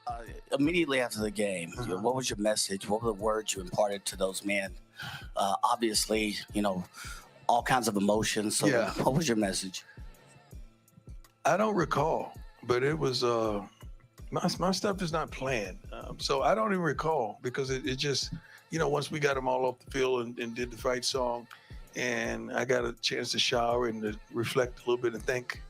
Uh, Immediately after the game, what was your message? What were the words you imparted to those men? Obviously, all kinds of emotions. So, Yeah, what was your message? I don't recall, but it was my stuff is not planned, so I don't even recall because it just once we got them all off the field and did the fight song, and I got a chance to shower and to reflect a little bit and think.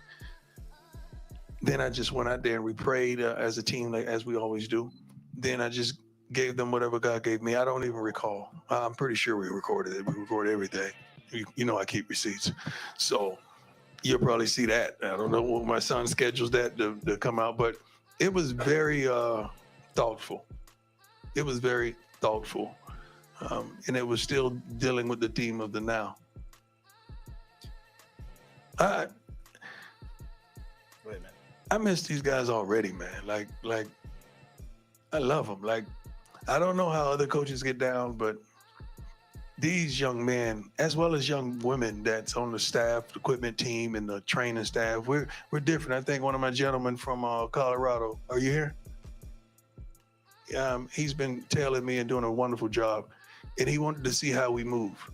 Then I just went out there and we prayed as a team, like as we always do. Then I just gave them whatever God gave me. I don't even recall. I'm pretty sure we recorded it. We record everything. I keep receipts, so you'll probably see that. I don't know when my son schedules that to come out, but it was very thoughtful. It was very thoughtful, and it was still dealing with the theme of the now. I Wait a minute. I miss these guys already, man. Like I love them. Like I don't know how other coaches get down, but these young men, as well as young women that's on the staff, the equipment team, and the training staff, we're different. I think one of my gentlemen from Colorado, are you here? He's been tailing me and doing a wonderful job, and he wanted to see how we move.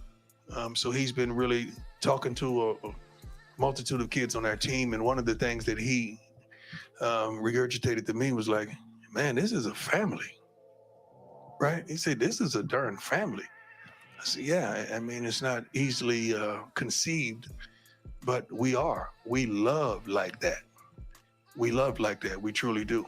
So he's been really talking to a multitude of kids on our team, and one of the things that he regurgitated to me was like, "Man, this is a family, right?" He said, "This is a darn family." I said, "Yeah, I mean, it's not easily conceived, but we are. We love like that. We love like that. We truly do."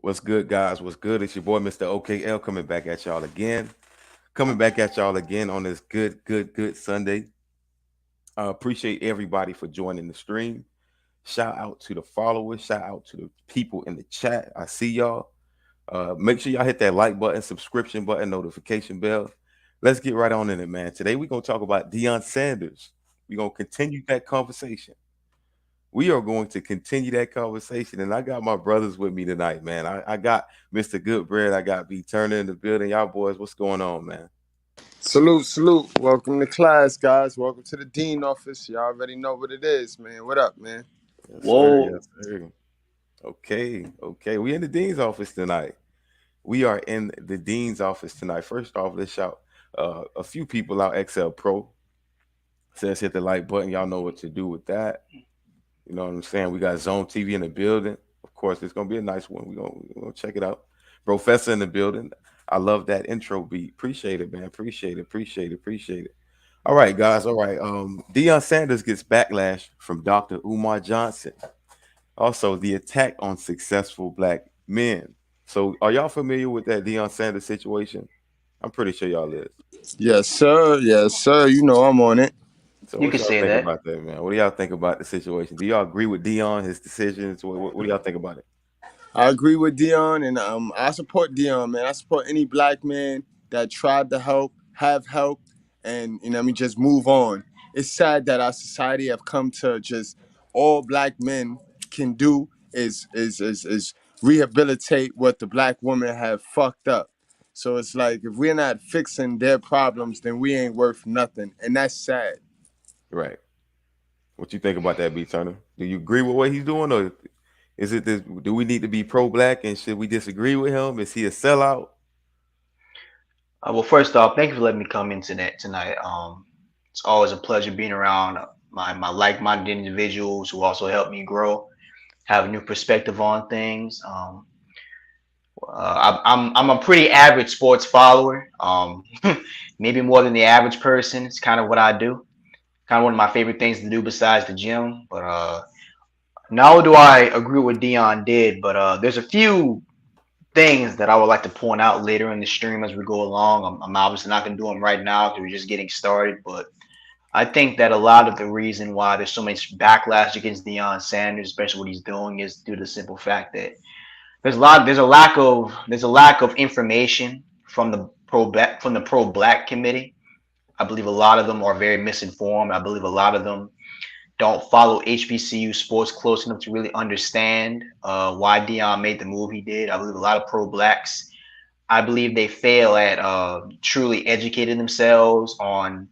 What's good, guys? What's good? It's your boy, Mr. OKL, coming back at y'all again. Coming back at y'all again on this good Sunday. Appreciate everybody for joining the stream. Shout out to the followers. Shout out to the people in the chat. I see y'all. Make sure y'all hit that like button, subscription button, notification bell. Let's get right on in it, man. Today we're gonna talk about Deion Sanders. We're gonna continue that conversation. We are going to continue that conversation, and I got my brothers with me tonight, man. I got Mr. Goodbread. I got B Turner in the building. Y'all boys, what's going on, man? Salute, salute. Welcome to class, guys. Welcome to the dean office. Y'all already know what it is, man. What up, man? Yes, sir. Whoa. Yes, sir. Okay, okay. We in the dean's office tonight. We are in the dean's office tonight. First off, let's shout a few people out. XL Pro says hit the like button. Y'all know what to do with that. You know what I'm saying? We got Zone TV in the building. Of course, it's gonna be a nice one. We're gonna check it out. Professor in the building. I love that intro beat. Appreciate it, man. Appreciate it. Appreciate it. Appreciate it. All right, guys. All right. Deion Sanders gets backlash from Dr. Umar Johnson. Also, the attack on successful black men. So, are y'all familiar with that Deion Sanders situation? I'm pretty sure y'all is. Yes, sir. Yes, sir. You know I'm on it. So, You what can y'all say think that. about that, man? What do y'all think about the situation? Do y'all agree with Deion, his decisions? What do y'all think about it? I agree with Deion, and I support Deion, man. I support any black man that tried to help, have help, and just move on. It's sad that our society have come to just all black men can do is rehabilitate what the black woman have fucked up. So it's like if we're not fixing their problems, then we ain't worth nothing, and that's sad. Right. What you think about that, B Turner? Do you agree with what he's doing, or is it this? Do we need to be pro-black, and should we disagree with him? Is he a sellout? Well, first off, thank you for letting me come in tonight. It's always a pleasure being around my like-minded individuals who also help me grow, have a new perspective on things. I'm a pretty average sports follower. Maybe more than the average person. It's kind of what I do. Kind of one of my favorite things to do besides the gym. But now do I agree with what Dion did, but there's a few things that I would like to point out later in the stream as we go along. I'm obviously not going to do them right now because we're just getting started, but I think that a lot of the reason why there's so much backlash against Deion Sanders, especially what he's doing, is due to the simple fact that there's a lack of information from the pro black committee. I believe a lot of them are very misinformed. I believe a lot of them don't follow HBCU sports close enough to really understand why Deion made the move he did. I believe a lot of pro blacks, I believe they fail at truly educating themselves on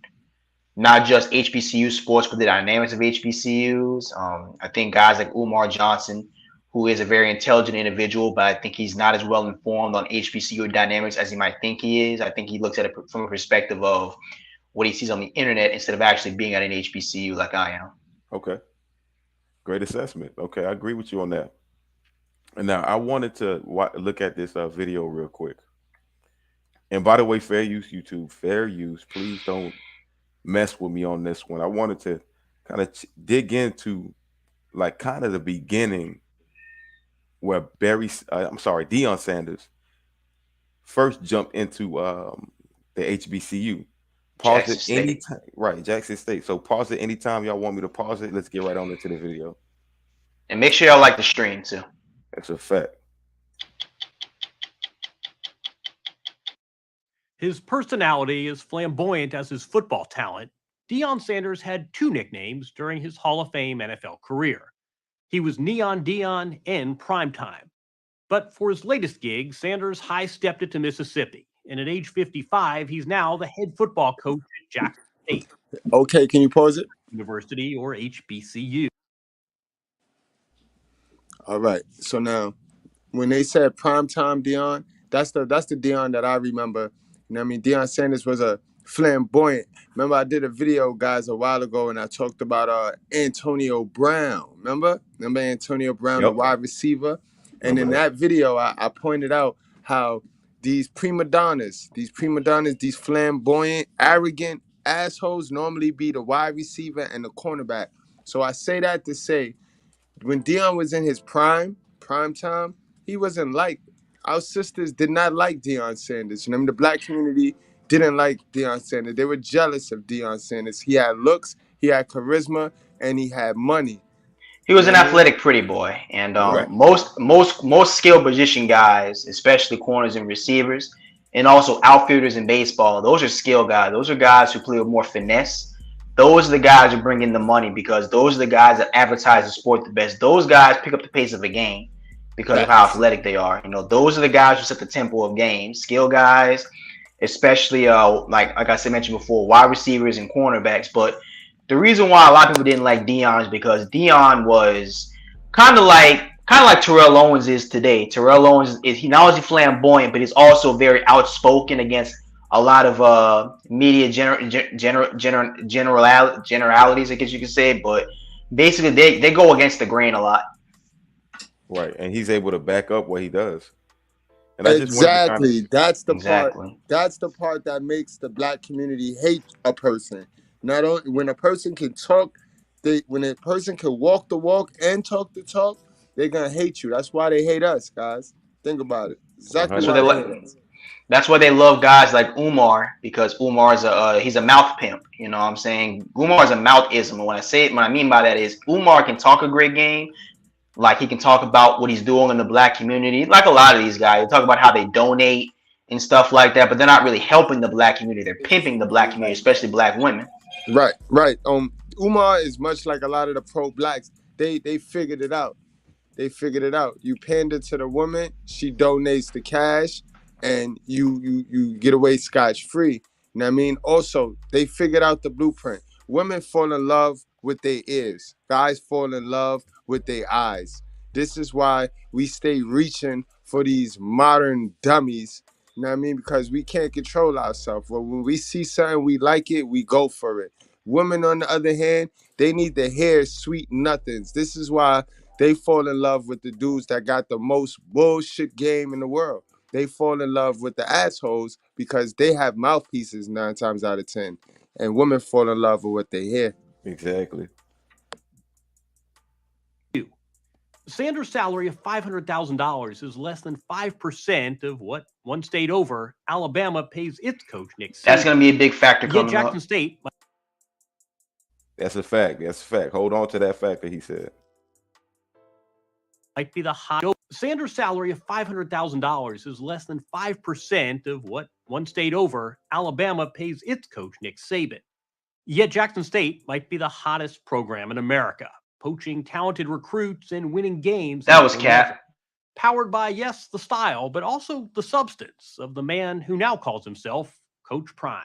not just HBCU sports, but the dynamics of HBCUs. I think guys like Umar Johnson, who is a very intelligent individual, but I think he's not as well informed on HBCU dynamics as he might think he is. I think he looks at it from a perspective of what he sees on the internet instead of actually being at an HBCU like I am. Okay, great assessment. Okay, I agree with you on that. And now I wanted to look at this video real quick. And by the way, fair use, YouTube, fair use. Please don't mess with me on this one. I wanted to kind of dig into like kind of the beginning where Deion Sanders first jumped into the HBCU. Pause Jackson it State. anytime, right? Jackson State. So pause it anytime y'all want me to pause it. Let's get right on into the video. And make sure y'all like the stream too. That's a fact. His personality is flamboyant as his football talent. Deion Sanders had two nicknames during his Hall of Fame NFL career. He was Neon Deion and Primetime. But for his latest gig, Sanders high-stepped it to Mississippi. And at age 55, he's now the head football coach at Jackson State Okay, can you pause it? University, or HBCU. All right. So now, when they said primetime Deion, that's the Deion that I remember. You know what I mean? Deion Sanders was a flamboyant. Remember, I did a video, guys, a while ago, and I talked about Antonio Brown. Remember Antonio Brown, the Yep. wide receiver? And Remember in that. that video, I pointed out how these prima donnas, these flamboyant, arrogant assholes normally be the wide receiver and the cornerback. So I say that to say, when Deion was in his prime time, he wasn't like our sisters did not like Deion Sanders. You know, I mean, the black community didn't like Deion Sanders. They were jealous of Deion Sanders. He had looks, he had charisma, and he had money. He was You an know what I mean? athletic pretty boy, and Right. most skill position guys, especially corners and receivers, and also outfielders in baseball, those are skill guys. Those are guys who play with more finesse. Those are the guys who bring in the money because those are the guys that advertise the sport the best. Those guys pick up the pace of a game because of how Facts. athletic they are. Those are the guys who set the tempo of games. Skill guys, especially like I said mentioned before, wide receivers and cornerbacks, but the reason why a lot of people didn't like Deion is because Deion was kind of like Terrell Owens is today. Terrell Owens is he not only flamboyant, but he's also very outspoken against a lot of media generalities, I guess you could say. But basically, they go against the grain a lot. Right, and he's able to back up what he does. And I just wanted to kind of, Exactly. That's the part. Exactly. That's the part that makes the black community hate a person. Not only when a person can talk, when a person can walk the walk and talk the talk, they're gonna hate you. That's why they hate us, guys. Think about it. Exactly That's 100. what why they they hate like. us. That's why they love guys like Umar because Umar's he's a mouth pimp. You know what I'm saying? Umar's a mouthism. And what I mean by that is Umar can talk a great game. Like he can talk about what he's doing in the black community. Like a lot of these guys, they talk about how they donate and stuff like that, but they're not really helping the black community. They're pimping the black community, especially black women. Right, right. Umar is much like a lot of the pro blacks. They figured it out. They figured it out. You pander to the woman, she donates the cash, and you get away scotch free. You know what I mean? Also, they figured out the blueprint. Women fall in love with their ears. Guys fall in love with their eyes. This is why we stay reaching for these modern dummies. You know what I mean? Because we can't control ourselves. Well, when we see something we like it, we go for it. Women, on the other hand, they need to hear sweet nothings. This is why they fall in love with the dudes that got the most bullshit game in the world. They fall in love with the assholes because they have mouthpieces 9 times out of 10. And women fall in love with what they hear. exactly. Sanders' salary of $500,000 is less than 5% of what, one state over, Alabama pays its coach, Nick Saban. That's going to be a big factor Yet coming Jackson up. State That's a fact. That's a fact. Hold on to that fact that he said. might be the high. Sanders' salary of $500,000 is less than 5% of what, one state over, Alabama pays its coach, Nick Saban. Yet Jackson State might be the hottest program in America, poaching talented recruits and winning games. That was Cat. Powered by, yes, the style, but also the substance of the man who now calls himself Coach Prime.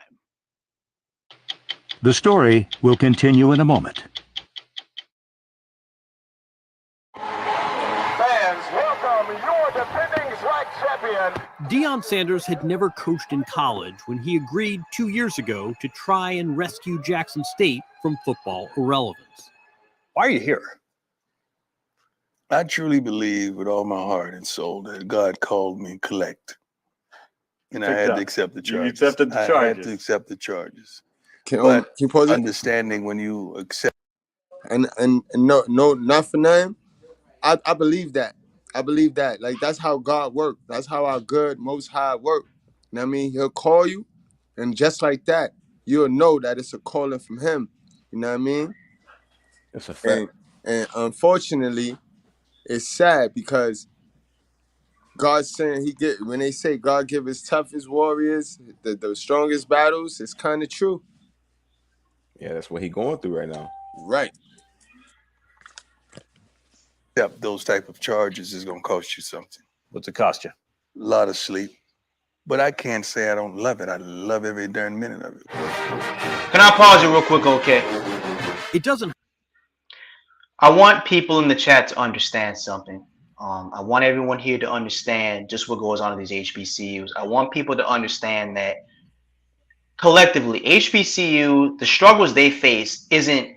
The story will continue in a moment. Fans, welcome your defending flag champion. Deion Sanders had never coached in college when he agreed 2 years ago to try and rescue Jackson State from football irrelevance. Why are you here? I truly believe with all my heart and soul that God called me collect. And I had to accept the charges. You accepted the charges. I had to accept the charges. Can you pause it? Understanding when you accept. And no, not for nothing. I believe that. I believe that. Like, that's how God works. That's how our good Most High work. You know what I mean? He'll call you, and just like that, you'll know that it's a calling from Him. You know what I mean? That's a fact. And unfortunately, it's sad because God's saying when they say God give His toughest warriors the strongest battles, it's kind of true. Yeah, that's what he's going through right now. Right. Accept those type of charges is going to cost you something. What's it cost you? A lot of sleep. But I can't say I don't love it. I love every darn minute of it. Can I pause you real quick, okay? It doesn't. I want people in the chat to understand something. I want everyone here to understand just what goes on in these HBCUs. I want people to understand that collectively, HBCU, the struggles they face isn't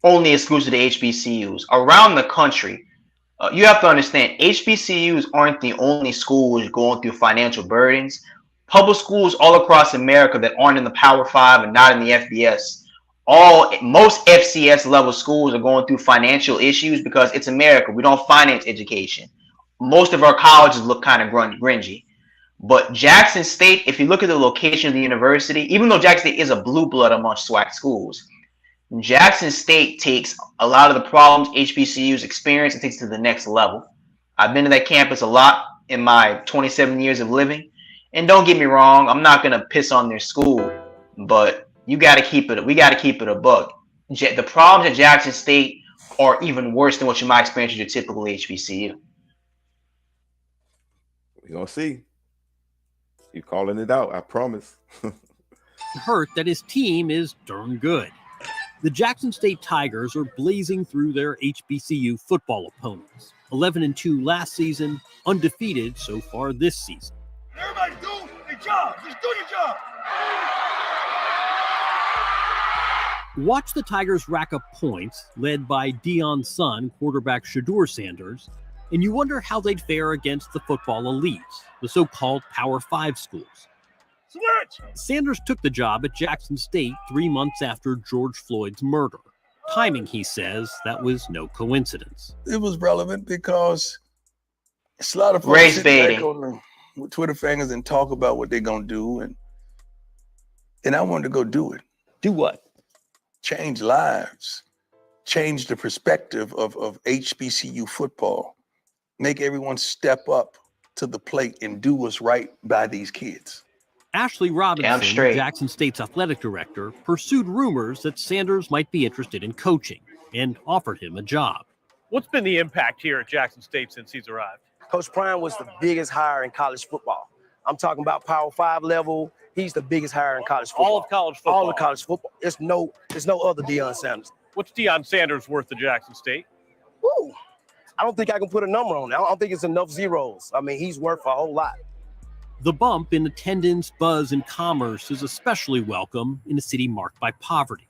only exclusive to HBCUs. Around the country, you have to understand, HBCUs aren't the only schools going through financial burdens. Public schools all across America that aren't in the Power 5 and not in the FBS, most FCS level schools are going through financial issues because it's America. We don't finance education. Most of our colleges look kind of grungy. But Jackson State, if you look at the location of the university, even though Jackson State is a blue blood among SWAC schools, Jackson State takes a lot of the problems HBCUs experience and takes it to the next level. I've been to that campus a lot in my 27 years of living. And don't get me wrong, I'm not going to piss on their school, but we got to keep it a buck. The problems at Jackson State are even worse than what you might experience at your typical HBCU. We're going to see. You're calling it out, I promise. Hurt that his team is darn good. The Jackson State Tigers are blazing through their HBCU football opponents. 11-2 last season, undefeated so far this season. Everybody do their job. Just do your job. Watch the Tigers rack up points, led by Deion's son, quarterback Shedeur Sanders, and you wonder how they'd fare against the football elites, the so-called Power 5 schools. Switch. Sanders took the job at Jackson State 3 months after George Floyd's murder. Timing, he says, that was no coincidence. It was relevant because it's a lot of folks Race sitting back baiting. on the Twitter fingers and talk about what they're gonna do, and I wanted to go do it. Do what? Change lives, change the perspective of HBCU football, make everyone step up to the plate and do what's right by these kids. Ashley Robinson, Jackson State's athletic director, pursued rumors that Sanders might be interested in coaching and offered him a job. What's been the impact here at Jackson State since he's arrived? Coach Prime was the biggest hire in college football. I'm talking about Power 5 level. He's the biggest hire in college football. All of college football. All of college football. There's no other Deion Sanders. What's Deion Sanders worth to Jackson State? Woo. I don't think I can put a number on it. I don't think it's enough zeros. I mean, he's worth a whole lot. The bump in attendance, buzz, and commerce is especially welcome in a city marked by poverty.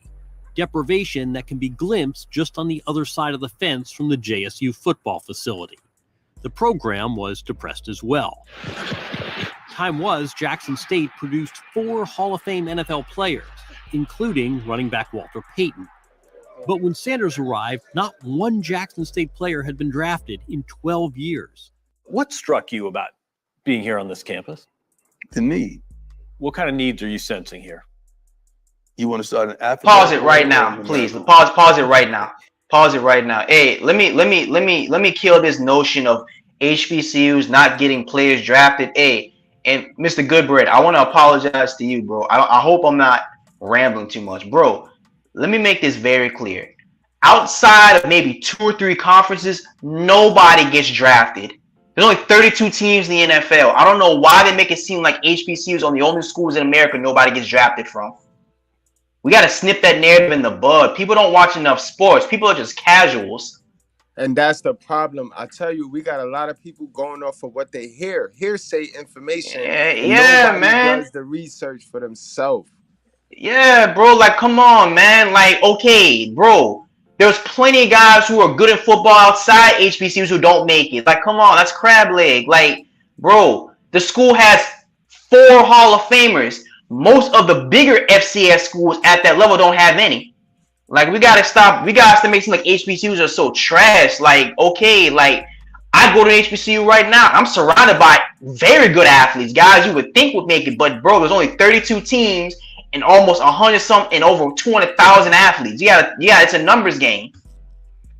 Deprivation that can be glimpsed just on the other side of the fence from the JSU football facility. The program was depressed as well. Time was Jackson State produced 4 Hall of Fame NFL players, including running back Walter Payton. But when Sanders arrived, not one Jackson State player had been drafted in 12 years. What struck you about being here on this campus? The need. What kind of needs are you sensing here? You want to start an athlete? Pause it right now, please. Pause it right now. Pause it right now. Hey, let me kill this notion of HBCUs not getting players drafted. Hey, and Mr. Goodbread, I want to apologize to you, bro. I hope I'm not rambling too much, bro. Let me make this very clear. Outside of maybe 2 or 3 conferences, nobody gets drafted. There's only 32 teams in the NFL. I don't know why they make it seem like HBCUs are the only schools in America nobody gets drafted from. We got to snip that narrative in the bud. People don't watch enough sports. People are just casuals. And that's the problem. I tell you, we got a lot of people going off of what they hear. Hearsay information. Yeah, nobody man. does the research for themselves. Yeah, bro. Like, come on, man. Like, okay, bro. There's plenty of guys who are good in football outside HBCUs who don't make it. Like, come on. That's crab leg. Like, bro, the school has 4 Hall of Famers. Most of the bigger FCS schools at that level don't have any. Like, we gotta stop. We gotta make it seem like HBCUs are so trash. Like, okay, like I go to an HBCU right now. I'm surrounded by very good athletes, guys you would think would make it. But bro, there's only 32 teams and almost 100 something and over 200,000 athletes. Yeah, it's a numbers game.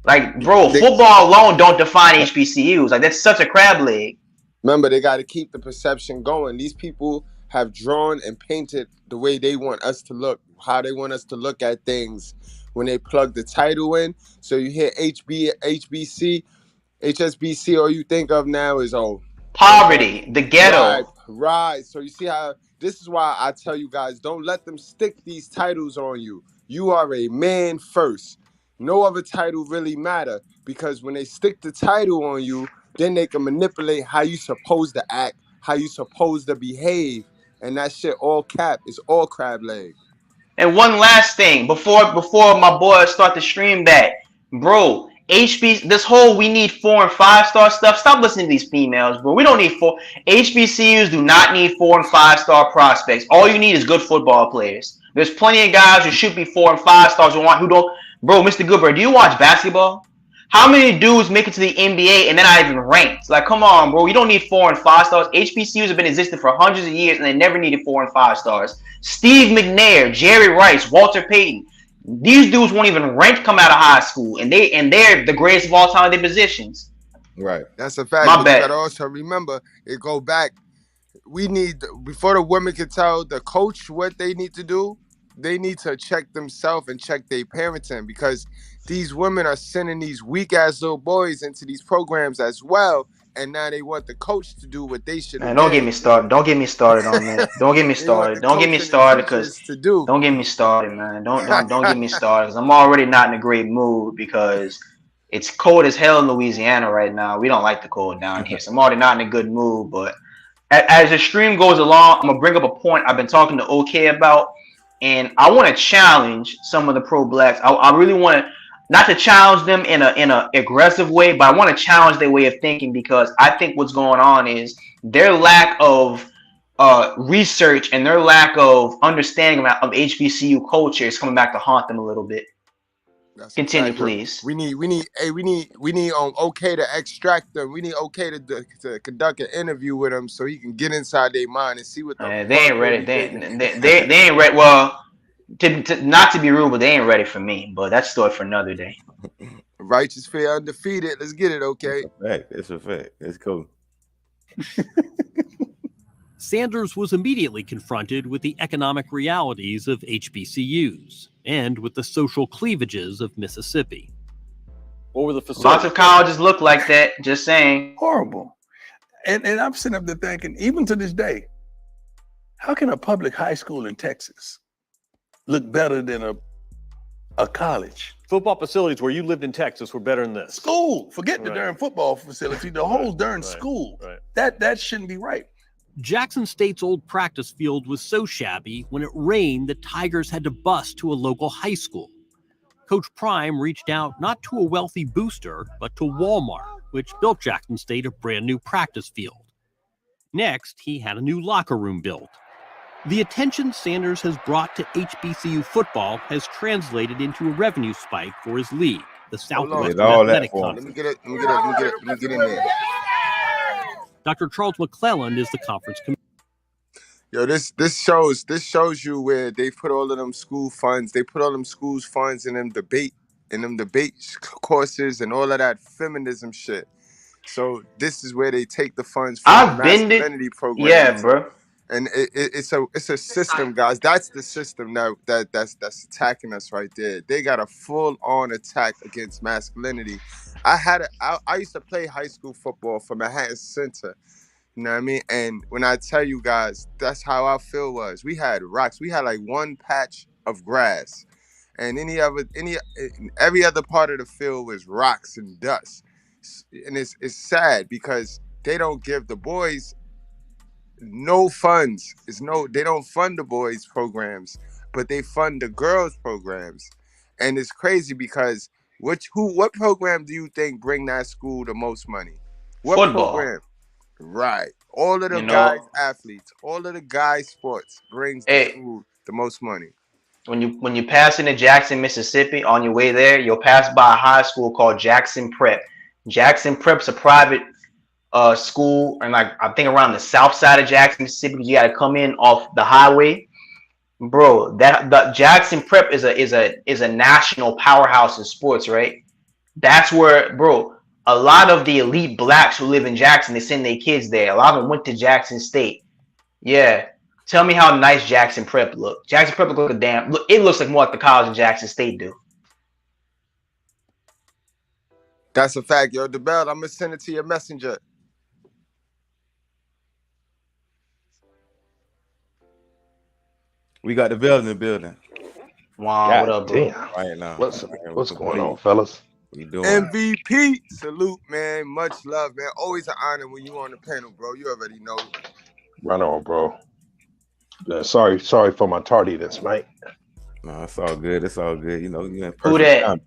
Like, bro, football alone don't define HBCUs. Like, that's such a crab leg. Remember, they got to keep the perception going. These people have drawn and painted the way they want us to look, how they want us to look at things when they plug the title in. So you hear HBC, HSBC, all you think of now is, poverty, the ghetto. Right. So you see how this is why I tell you guys, don't let them stick these titles on you. You are a man first. No other title really matter, because when they stick the title on you, then they can manipulate how you supposed to act, how you supposed to behave. And that shit all cap. It's all crab leg. And one last thing before my boys start to stream that, bro, this whole we need 4 and 5 star stuff. Stop listening to these females, bro. We don't need 4. HBCUs do not need 4 and 5 star prospects. All you need is good football players. There's plenty of guys who should be 4 and 5 stars who don't. Bro, Mr. Goodbread, do you watch basketball? How many dudes make it to the NBA and they're not even ranked? Like, come on, bro. You don't need 4 and 5 stars. HBCUs have been existing for hundreds of years and they never needed 4 and 5 stars. Steve McNair, Jerry Rice, Walter Payton. These dudes won't even rank come out of high school, and they're the greatest of all time in their positions. Right. That's a fact. My But bad. you gotta also remember, it go back. We need, before the women can tell the coach what they need to do, they need to check themselves and check their parenting, because these women are sending these weak ass little boys into these programs as well, and now they want the coach to do what they should have Man, don't get me started. Don't get me started on that. Don't get me They want started. the Don't get me coach and the started because teachers to do. don't get me started, man. Don't get me started because I'm already not in a great mood because it's cold as hell in Louisiana right now. We don't like the cold down here, so I'm already not in a good mood. But as the stream goes along, I'm gonna bring up a point I've been talking to OK about, and I want to challenge some of the pro blacks. I really want to, not to challenge them in a aggressive way, but I want to challenge their way of thinking, because I think what's going on is their lack of research and their lack of understanding of HBCU culture is coming back to haunt them a little bit. That's Continue, fact, bro. please. We need OK to extract them. We need OK to conduct an interview with them so he can get inside their mind and see what the They fuck ain't ready. they They ain't ready. Well, not to be rude, but they ain't ready for me. But that's a story for another day. Righteous, fair, undefeated. Let's get it, OK. It's a fact. It's cool. Sanders was immediately confronted with the economic realities of HBCUs and with the social cleavages of Mississippi. What were the facilities? Lots of colleges look like that. Just saying. Horrible. And I'm sitting up there thinking, even to this day, how can a public high school in Texas look better than a college? Football facilities where you lived in Texas were better than this. School. Forget the darn football facility. The whole darn school. Right. That shouldn't be right. Jackson State's old practice field was so shabby, when it rained, the Tigers had to bus to a local high school. Coach Prime reached out not to a wealthy booster, but to Walmart, which built Jackson State a brand new practice field. Next, he had a new locker room built. The attention Sanders has brought to HBCU football has translated into a revenue spike for his league, the Southwest Athletic Conference. Let me get in there. Dr. Charles McClelland is the conference commissioner. Yo, this shows you where they put all of them school funds. They put all them schools funds in them debate courses and all of that feminism shit. So this is where they take the funds from the masculinity program. Yeah, bro. And it's a system, guys. That's the system now that's attacking us right there. They got a full-on attack against masculinity. I used to play high school football for Manhattan Center. You know what I mean? And when I tell you guys, that's how our field was. We had rocks. We had like one patch of grass, and every other part of the field was rocks and dust. And it's sad because they don't give the boys no funds. They don't fund the boys programs, but they fund the girls programs. And it's crazy because what program do you think bring that school the most money? What Football. program? Right. All of the guys athletes, all of the guys sports brings the school the most money. When you pass into Jackson, Mississippi, on your way there, you'll pass by a high school called Jackson Prep. Jackson Prep's a private school, and like I think around the south side of Jackson, Mississippi, you got to come in off the highway, bro. The Jackson Prep is a national powerhouse in sports, right? That's where, bro, a lot of the elite blacks who live in Jackson, they send their kids there. A lot of them went to Jackson State. Yeah. Tell me how nice Jackson Prep look. Jackson Prep look it looks like more like the college in Jackson State do. That's a fact, yo. The bell, I'm gonna send it to your messenger. We got the bell in the building. Wow, God what up, bro? damn. Right now. What's going on, fellas? What you doing? MVP. Salute, man. Much love, man. Always an honor when you on the panel, bro. You already know. Right on, bro. Sorry for my tardiness, mate. No, it's all good. It's all good. You know, you in Who perfect that? time.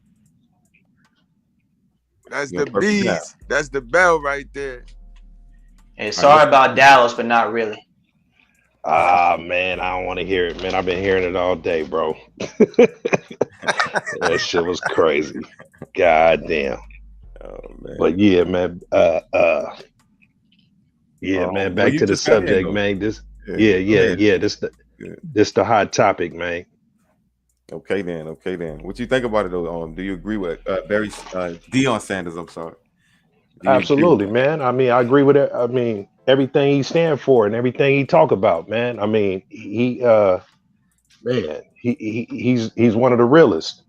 That's You're the perfect bees. now. That's the bell right there. Hey, sorry about Dallas, but not really. Man, I don't want to hear it, man. I've been hearing it all day, bro. That shit was crazy. God damn. But yeah, man. Yeah, man. Well, Back you to the just got in subject, though. man. This, Yeah, go ahead. This the hot topic, man. Okay then. Okay then. What you think about it though? Do you agree with Deion Sanders? I'm sorry. Do you agree with Absolutely, that? man. I mean, I agree with it. I mean, everything he stand for and everything he talk about, man. I mean, man, he's one of the realest.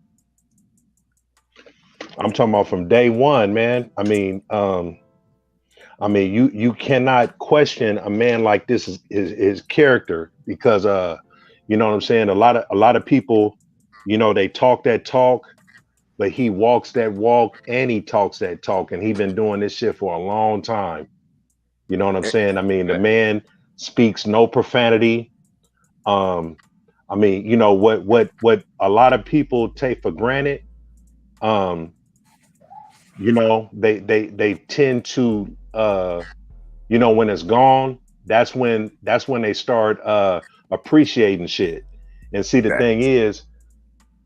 I'm talking about from day one, man. I mean, you cannot question a man like this his character because you know what I'm saying. A lot of people, you know, they talk that talk, but he walks that walk and he talks that talk, and he been doing this shit for a long time. You know what I'm Eh, saying? I mean, the man speaks no profanity. Um, I mean, you know what a lot of people take for granted. Um, you know, they tend to you know, when it's gone, that's when they start appreciating shit. And see, the thing Facts. is,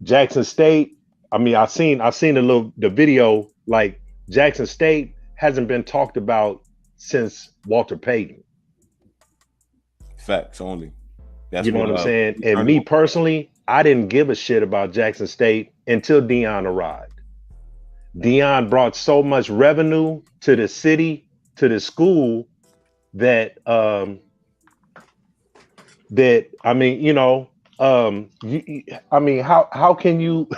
Jackson State. I mean, I seen the video. Like, Jackson State hasn't been talked about since Walter Payton. Facts only. That's You know when what I'm saying? we And turned me on. personally, I didn't give a shit about Jackson State until Deion arrived. Deion brought so much revenue to the city, to the school, that I mean, you know, I mean, how can you,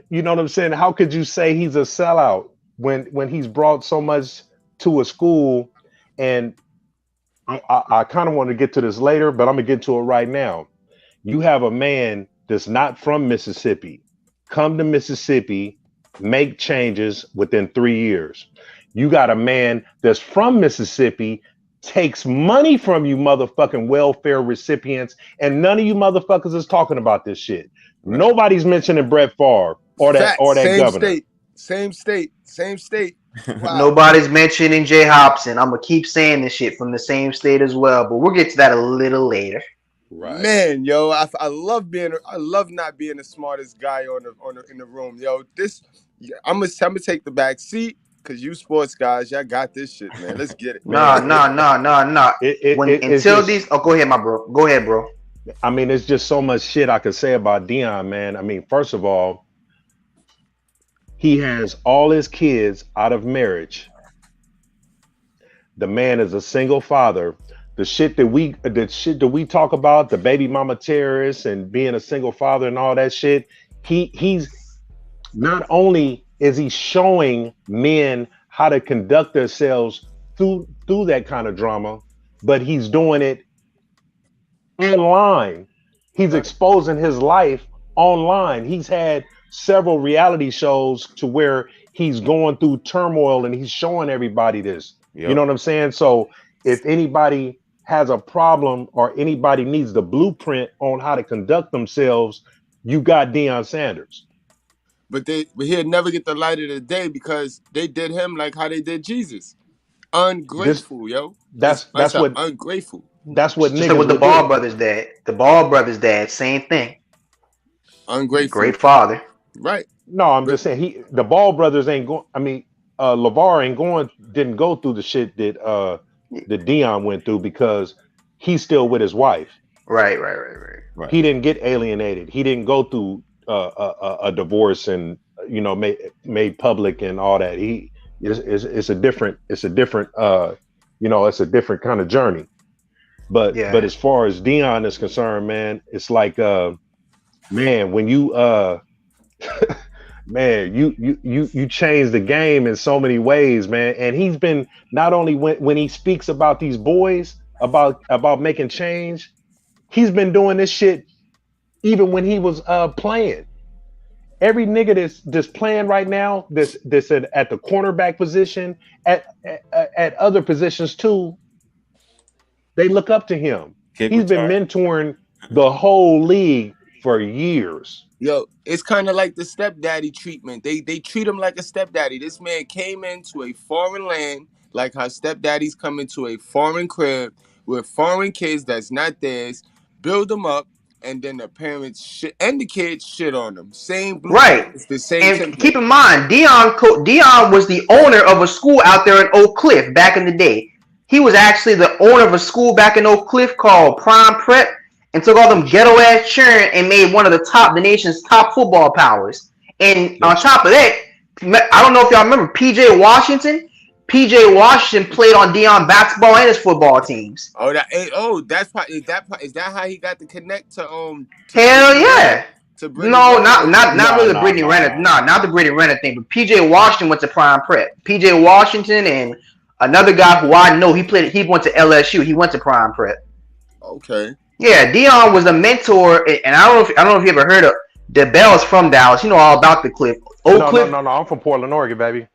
you know what I'm saying? How could you say he's a sellout when he's brought so much to a school? And I kind of want to get to this later, but I'm gonna get to it right now. You have a man that's not from Mississippi come to Mississippi, make changes within 3 years. You got a man that's from Mississippi, takes money from you motherfucking welfare recipients, and none of you motherfuckers is talking about this shit. Right. Nobody's mentioning Brett Favre or Facts. that Same governor. state. Same state. Same state. Wow. Nobody's mentioning Jay Hobson. I'm gonna keep saying this shit from the same state as well, but we'll get to that a little later. Right. Man, yo, I love I love not being the smartest guy in the room, yo. I'm gonna take the back seat because you sports guys, y'all got this shit, man. Let's get it. Nah, Man, nah, nah, nah, nah. it's Until just, these, oh, go ahead, my bro. Go ahead, bro. I mean, it's just so much shit I could say about Dion, man. I mean, first of all, he has all his kids out of marriage. The man is a single father. The shit that we talk about, the baby mama terrorists and being a single father and all that shit, he's not only is he showing men how to conduct themselves through that kind of drama, but he's doing it online. He's Right. exposing his life online. He's had several reality shows to where he's going through turmoil and he's showing everybody this. You know Yep. what I'm saying? So if anybody has a problem or anybody needs the blueprint on how to conduct themselves, you got Deion Sanders. But he'll never get the light of the day because they did him like how they did Jesus. This Ungrateful, yo. It's that's bunch that's of what ungrateful. that's what Just like niggas what the would Ball do. brothers did. The Ball brothers did. Same thing. Ungrateful. Great father. Right. No, I'm But just saying the Ball brothers ain't going. I mean, LeVar didn't go through the shit that Dion went through because he's still with his wife. Right, right, right, right. Right. He didn't get alienated. He didn't go through a divorce and made public and all that. It's a different it's a different kind of journey. But Yeah. as far as Dion is concerned, man, it's like man, when you man, you changed the game in so many ways, man. And he's been, not only when he speaks about these boys, about making change, he's been doing this shit even when he was playing. Every nigga that's playing right now, that's at the cornerback position, at other positions too, they look up to him. Kick He's been return. mentoring the whole league for years. yo, it's kind of like the stepdaddy treatment. They treat him like a stepdaddy. This man came into a foreign land, like how stepdaddies come into a foreign crib with foreign kids that's not theirs, build them up, and then the parents shit and the kids shit on them. Same blueprint. Right. It's the same And template. keep in mind, Deion was the owner of a school out there in Oak Cliff back in the day. He was actually the owner of a school back in Oak Cliff called Prime Prep, and took all them ghetto ass children and made one of the nation's top football powers. And on top of that, I don't know if y'all remember PJ Washington. PJ Washington played on Deion basketball and his football teams. Oh, is that how he got to connect to Hell Brittany Renner? yeah. To Brittany No, Renner? not really the Brittany Renner. No, not the Brittany Renner thing. But PJ Washington went to Prime Prep. PJ Washington and another guy who I know, he went to LSU. He went to Prime Prep. Okay. Yeah, Deion was a mentor, and I don't know if you ever heard of DeBell's from Dallas. You know all about the Cliff. No. I'm from Portland, Oregon, baby.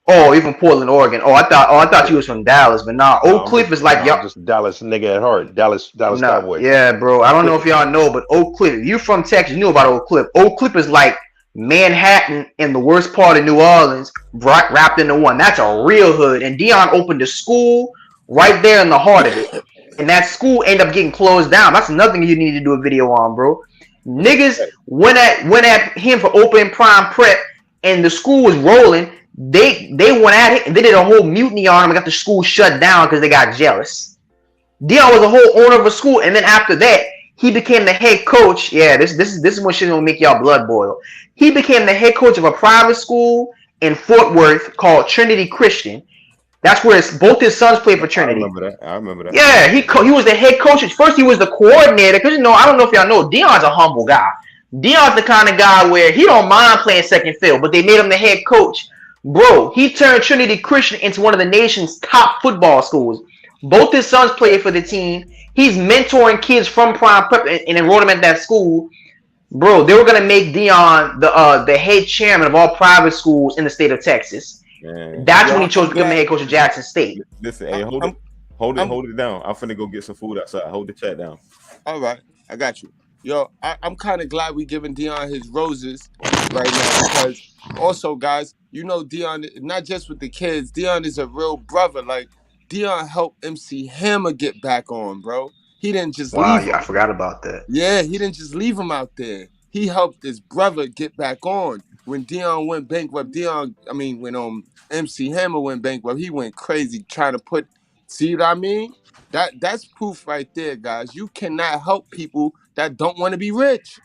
Oh, even Portland, Oregon. I thought you was from Dallas, but nah. Oak Cliff is like y'all. Just Dallas nigga at heart. Dallas Cowboys. Yeah, bro. I don't know if y'all know, but Oak Cliff. If you're from Texas, you know about Oak Cliff. Oak Cliff is like Manhattan in the worst part of New Orleans, wrapped into one. That's a real hood. And Deion opened a school right there in the heart of it, and that school ended up getting closed down. That's another thing you need to do a video on, bro. Niggas went at him for opening Prime Prep, and the school was rolling. They went at it and they did a whole mutiny on him and got the school shut down because they got jealous. Deion was a whole owner of a school, and then after that, he became the head coach. Yeah, this is when shit's gonna make y'all blood boil. He became the head coach of a private school in Fort Worth called Trinity Christian. That's where both his sons played for Trinity. I remember that. Yeah, he was the head coach. First, he was the coordinator because I don't know if y'all know, Deion's a humble guy. Deion's the kind of guy where he don't mind playing second field, but they made him the head coach. Bro, he turned Trinity Christian into one of the nation's top football schools. Both his sons played for the team. He's mentoring kids from Prime Prep and enrolled them at that school. Bro, they were gonna make Deion the head chairman of all private schools in the state of Texas. Man. That's when he chose to become the head coach of Jackson State. Listen, hey, hold it down. I'm finna go get some food outside. Hold the chat down. All right, I got you. Yo, I'm kind of glad we giving Deion his roses right now because also, guys, you know Deion, not just with the kids, Deion is a real brother. Like, Deion helped MC Hammer get back on, bro. He didn't just leave him. Yeah, I forgot about that. Yeah, he didn't just leave him out there. He helped his brother get back on. When Deion went bankrupt, when MC Hammer went bankrupt, he went crazy trying to see what I mean? That's proof right there, guys. You cannot help people that don't want to be rich.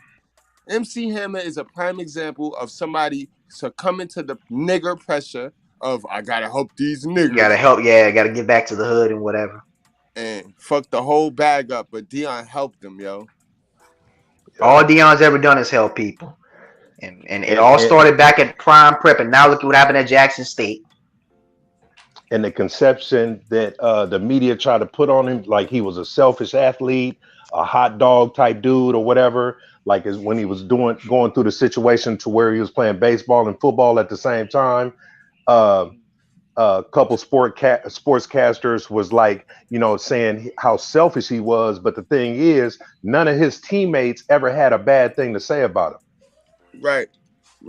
MC Hammer is a prime example of somebody succumbing to the nigger pressure of, I gotta help these niggers. Gotta get back to the hood and whatever. And fuck the whole bag up, but Deion helped them, yo. All Deion's ever done is help people. And it all started back at Prime Prep, and now look at what happened at Jackson State. And the conception that the media tried to put on him, like he was a selfish athlete, a hot dog type dude or whatever, like is when he was going through the situation to where he was playing baseball and football at the same time. A couple sportscasters was like, saying how selfish he was. But the thing is, none of his teammates ever had a bad thing to say about him. Right.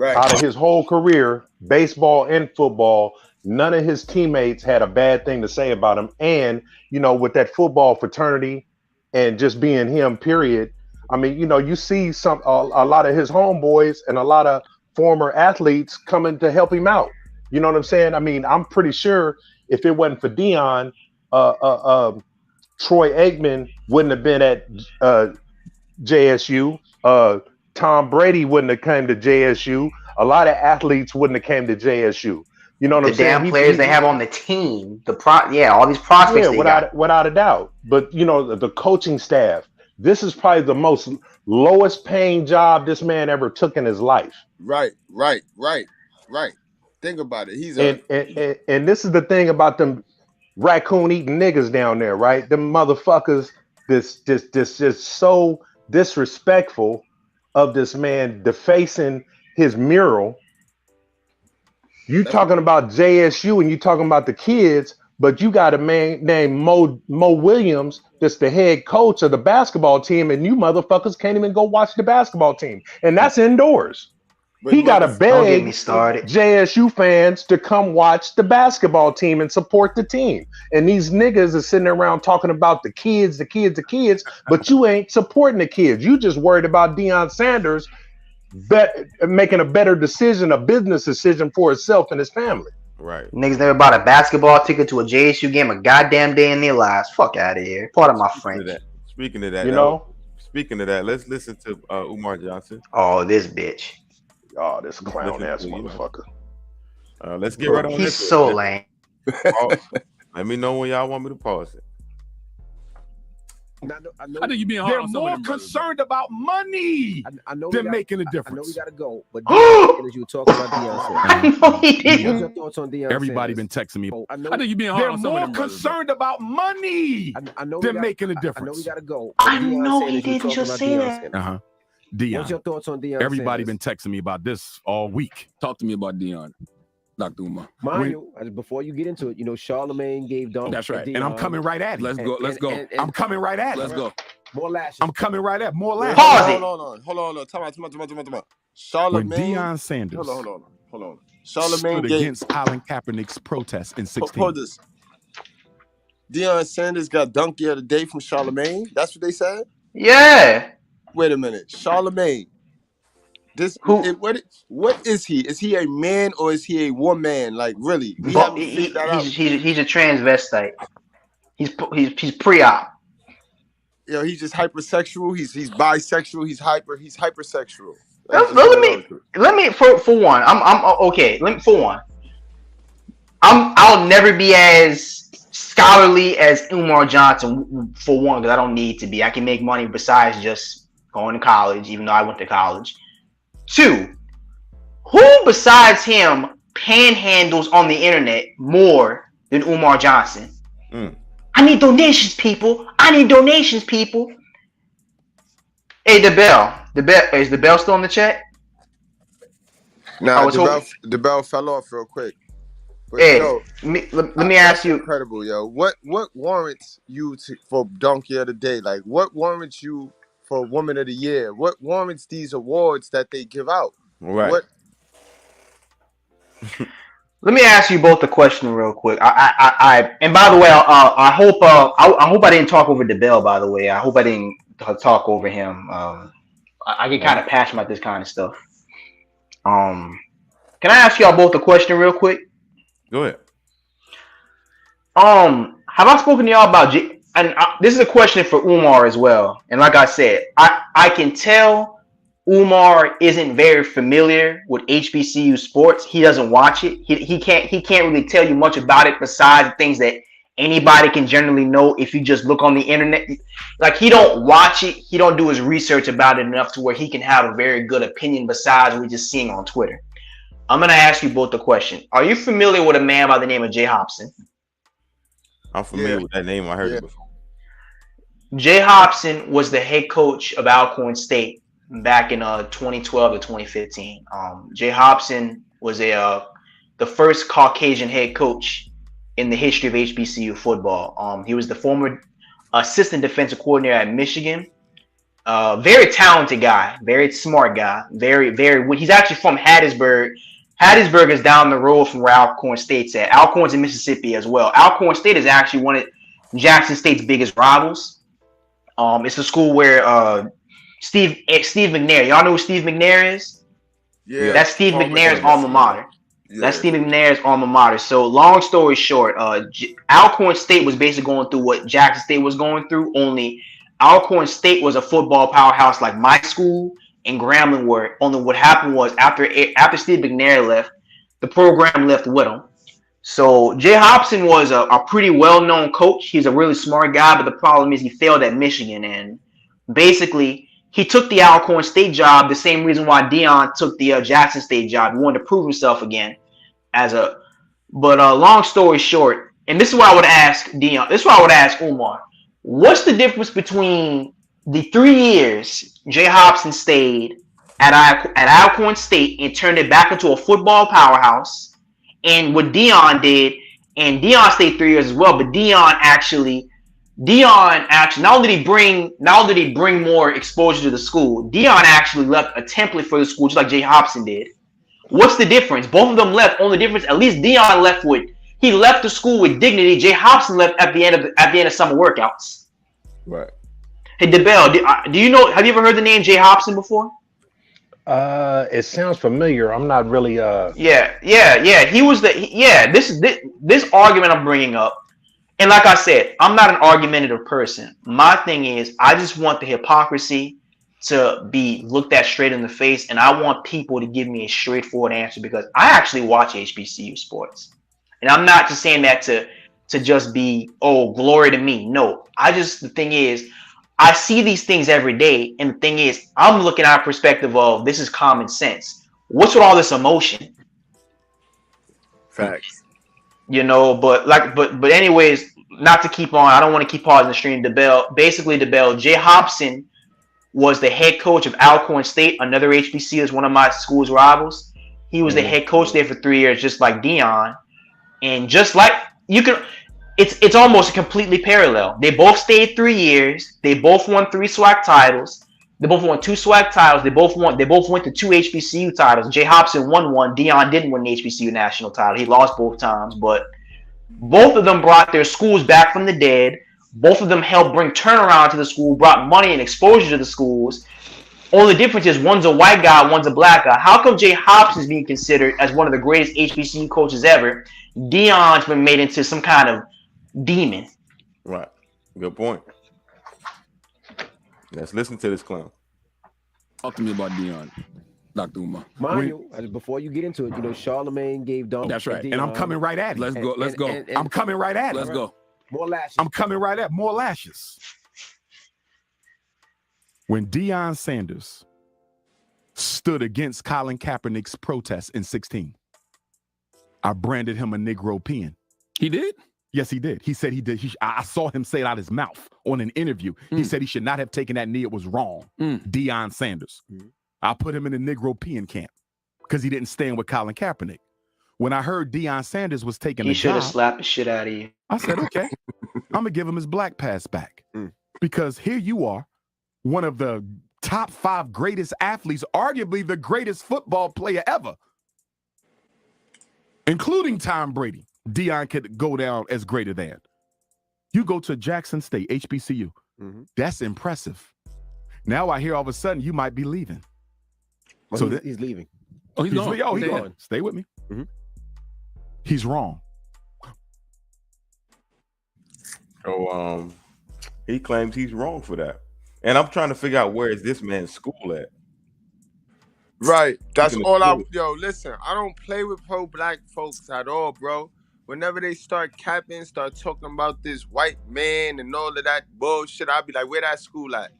Out of his whole career, baseball and football, none of his teammates had a bad thing to say about him. And, with that football fraternity and just being him, period. I mean, you see a lot of his homeboys and a lot of former athletes coming to help him out. You know what I'm saying? I mean, I'm pretty sure if it wasn't for Deion, Troy Aikman wouldn't have been at JSU. Tom Brady wouldn't have come to JSU. A lot of athletes wouldn't have came to JSU. You know what I'm saying? The damn players they have on the team, all these prospects. Yeah, without a doubt. But the coaching staff. This is probably the most lowest paying job this man ever took in his life. Right. Think about it. And this is the thing about them raccoon eating niggas down there, right? Them motherfuckers, this just so disrespectful of this man defacing his mural. You talking about JSU and you talking about the kids, but you got a man named Mo Williams that's the head coach of the basketball team, and you motherfuckers can't even go watch the basketball team, and that's indoors. But He got to Don't get me beg started. JSU fans to come watch the basketball team and support the team. And these niggas are sitting around talking about the kids, but you ain't supporting the kids. You just worried about Deion Sanders making a better decision, a business decision for himself and his family. Right. Niggas never bought a basketball ticket to a JSU game a goddamn day in their lives. Fuck out of here. Part of my French. Speaking of that, You know? speaking of that, let's listen to Umar Johnson. Oh, this bitch. Oh, this clown ass motherfucker. Let's get right on. He's so lame. Let me know when y'all want me to pause it. I know you being hard. They're more concerned about money than making a difference. I know we gotta go, but as you were talking about Deion, I know he didn't. what's your thoughts on Deion? Everybody been texting me. I know you being hard. They're more concerned about money than making a difference. I know we gotta go. I know he didn't just say that. Deion. What's your thoughts on Deion? Everybody been texting me about this all week. Talk to me about Deion, Dr. Umar. Mind you, before you get into it, Charlemagne gave Dunk. That's right. Deion, And I'm coming right at it. Let's go. I'm coming right at it. Let's go. More lashes. I'm coming right at more lashes. Pause it. Hold on. Time out. Charlemagne. When Deion Sanders. Hold on. Charlemagne stood against Colin Kaepernick's protest in 16. Hold this. Deion Sanders got donkey of the day from Charlemagne. That's what they said? Yeah. Wait a minute. Charlemagne. What is he? Is he a man or is he a woman? Like, really? He's a transvestite. He's pre-op. He's just hypersexual. He's bisexual. He's hypersexual. Let me for one. I'm okay. For one, I'll never be as scholarly as Umar Johnson, for one, because I don't need to be. I can make money besides just going to college, even though I went to college. Two, who besides him panhandles on the internet more than Umar Johnson? I need donations, people. Hey, the bell. Is the bell still in the chat? Nah, the bell fell off real quick. But hey, let me ask you. Incredible, yo. What warrants you for Donkey of the Day? Like, what warrants you for Woman of the Year? What warrants these awards that they give out? Right. Let me ask you both a question real quick. And by the way, I hope I didn't talk over DeBell. By the way, I hope I didn't talk over him. I get kind of passionate about this kind of stuff. Can I ask y'all both a question real quick? Go ahead. Have I spoken to y'all about this is a question for Umar as well. And like I said, I can tell Umar isn't very familiar with HBCU sports. He doesn't watch it. He can't really tell you much about it besides the things that anybody can generally know if you just look on the internet. Like, he don't watch it. He don't do his research about it enough to where he can have a very good opinion besides what we're just seeing on Twitter. I'm going to ask you both the question. Are you familiar with a man by the name of Jay Hobson? I'm familiar with that name. I heard it before. Jay Hobson was the head coach of Alcorn State back in 2012 to 2015. Jay Hobson was the first Caucasian head coach in the history of HBCU football. He was the former assistant defensive coordinator at Michigan. Very talented guy, very smart guy, he's actually from Hattiesburg. Hattiesburg is down the road from where Alcorn State's at. Alcorn's in Mississippi as well. Alcorn State is actually one of Jackson State's biggest rivals. It's a school where Steve McNair. Y'all know who Steve McNair is? Yeah. That's Steve McNair's alma mater. Yeah. That's Steve McNair's alma mater. So long story short, Alcorn State was basically going through what Jackson State was going through, only Alcorn State was a football powerhouse like my school and Grambling were. Only what happened was after Steve McNair left, the program left with him. So Jay Hobson was a pretty well-known coach. He's a really smart guy, but the problem is he failed at Michigan. And basically, he took the Alcorn State job the same reason why Deion took the Jackson State job. He wanted to prove himself again. But long story short, and this is why I would ask Deion, this is why I would ask Umar, what's the difference between the 3 years Jay Hobson stayed at Alcorn State and turned it back into a football powerhouse, and what Deion did? And Deion stayed 3 years as well, but Deion actually Deion actually not only did he bring more exposure to the school, Deion actually left a template for the school just like Jay Hobson did. What's the difference? Both of them left. Only difference, at least Deion left the school with dignity. Jay Hobson left at the end of summer workouts. Right. Hey, DeBell, do you know? Have you ever heard the name Jay Hobson before? It sounds familiar. I'm not really. Yeah. He was this argument I'm bringing up. And like I said, I'm not an argumentative person. My thing is, I just want the hypocrisy to be looked at straight in the face, and I want people to give me a straightforward answer because I actually watch HBCU sports. And I'm not just saying that to just be, oh, glory to me. No, the thing is, I see these things every day, and the thing is, I'm looking at a perspective of this is common sense. What's with all this emotion? Facts. But anyways, not to keep on. I don't want to keep pausing the stream. DeBell, Jay Hobson was the head coach of Alcorn State, another HBCU, is one of my school's rivals. He was the head coach there for 3 years, just like Deion, and just like it's almost completely parallel. They both stayed 3 years. They both won 3 SWAC titles. They both won 2 SWAC titles. They both went to 2 HBCU titles. Jay Hobson won one. Deion didn't win the HBCU national title. He lost both times, but both of them brought their schools back from the dead. Both of them helped bring turnaround to the school, brought money and exposure to the schools. Only difference is one's a white guy, one's a black guy. How come Jay Hobson is being considered as one of the greatest HBCU coaches ever? Deion's been made into some kind of demon. Right. Good point. Let's listen to this clown. Talk to me about Deion, Dr. Umar. Before you get into it, Charlemagne gave Dom. That's right. And I'm coming right at it. Let's go. I'm coming right at it. Let's go. More lashes. I'm coming right at more lashes. When Deion Sanders stood against Colin Kaepernick's protest in 2016, I branded him a Negro peon. He did? Yes, he did. He said he did. I saw him say it out his mouth on an interview. He said he should not have taken that knee. It was wrong. Deion Sanders. I put him in the Negro peon camp because he didn't stand with Colin Kaepernick. When I heard Deion Sanders was taking the job, he should have slapped the shit out of you. I said, okay, I'm going to give him his black pass back because here you are, one of the top 5 greatest athletes, arguably the greatest football player ever, including Tom Brady. Deion could go down as greater than. You go to Jackson State, HBCU. That's impressive. Now I hear all of a sudden you might be leaving. Well, he's leaving. Oh, he's going. He's going. Stay with me. He's wrong. So he claims he's wrong for that. And I'm trying to figure out where is this man's school at. Right. That's all listen, I don't play with pro-black folks at all, bro. Whenever they start capping, start talking about this white man and all of that bullshit, I'll be like, where that school at?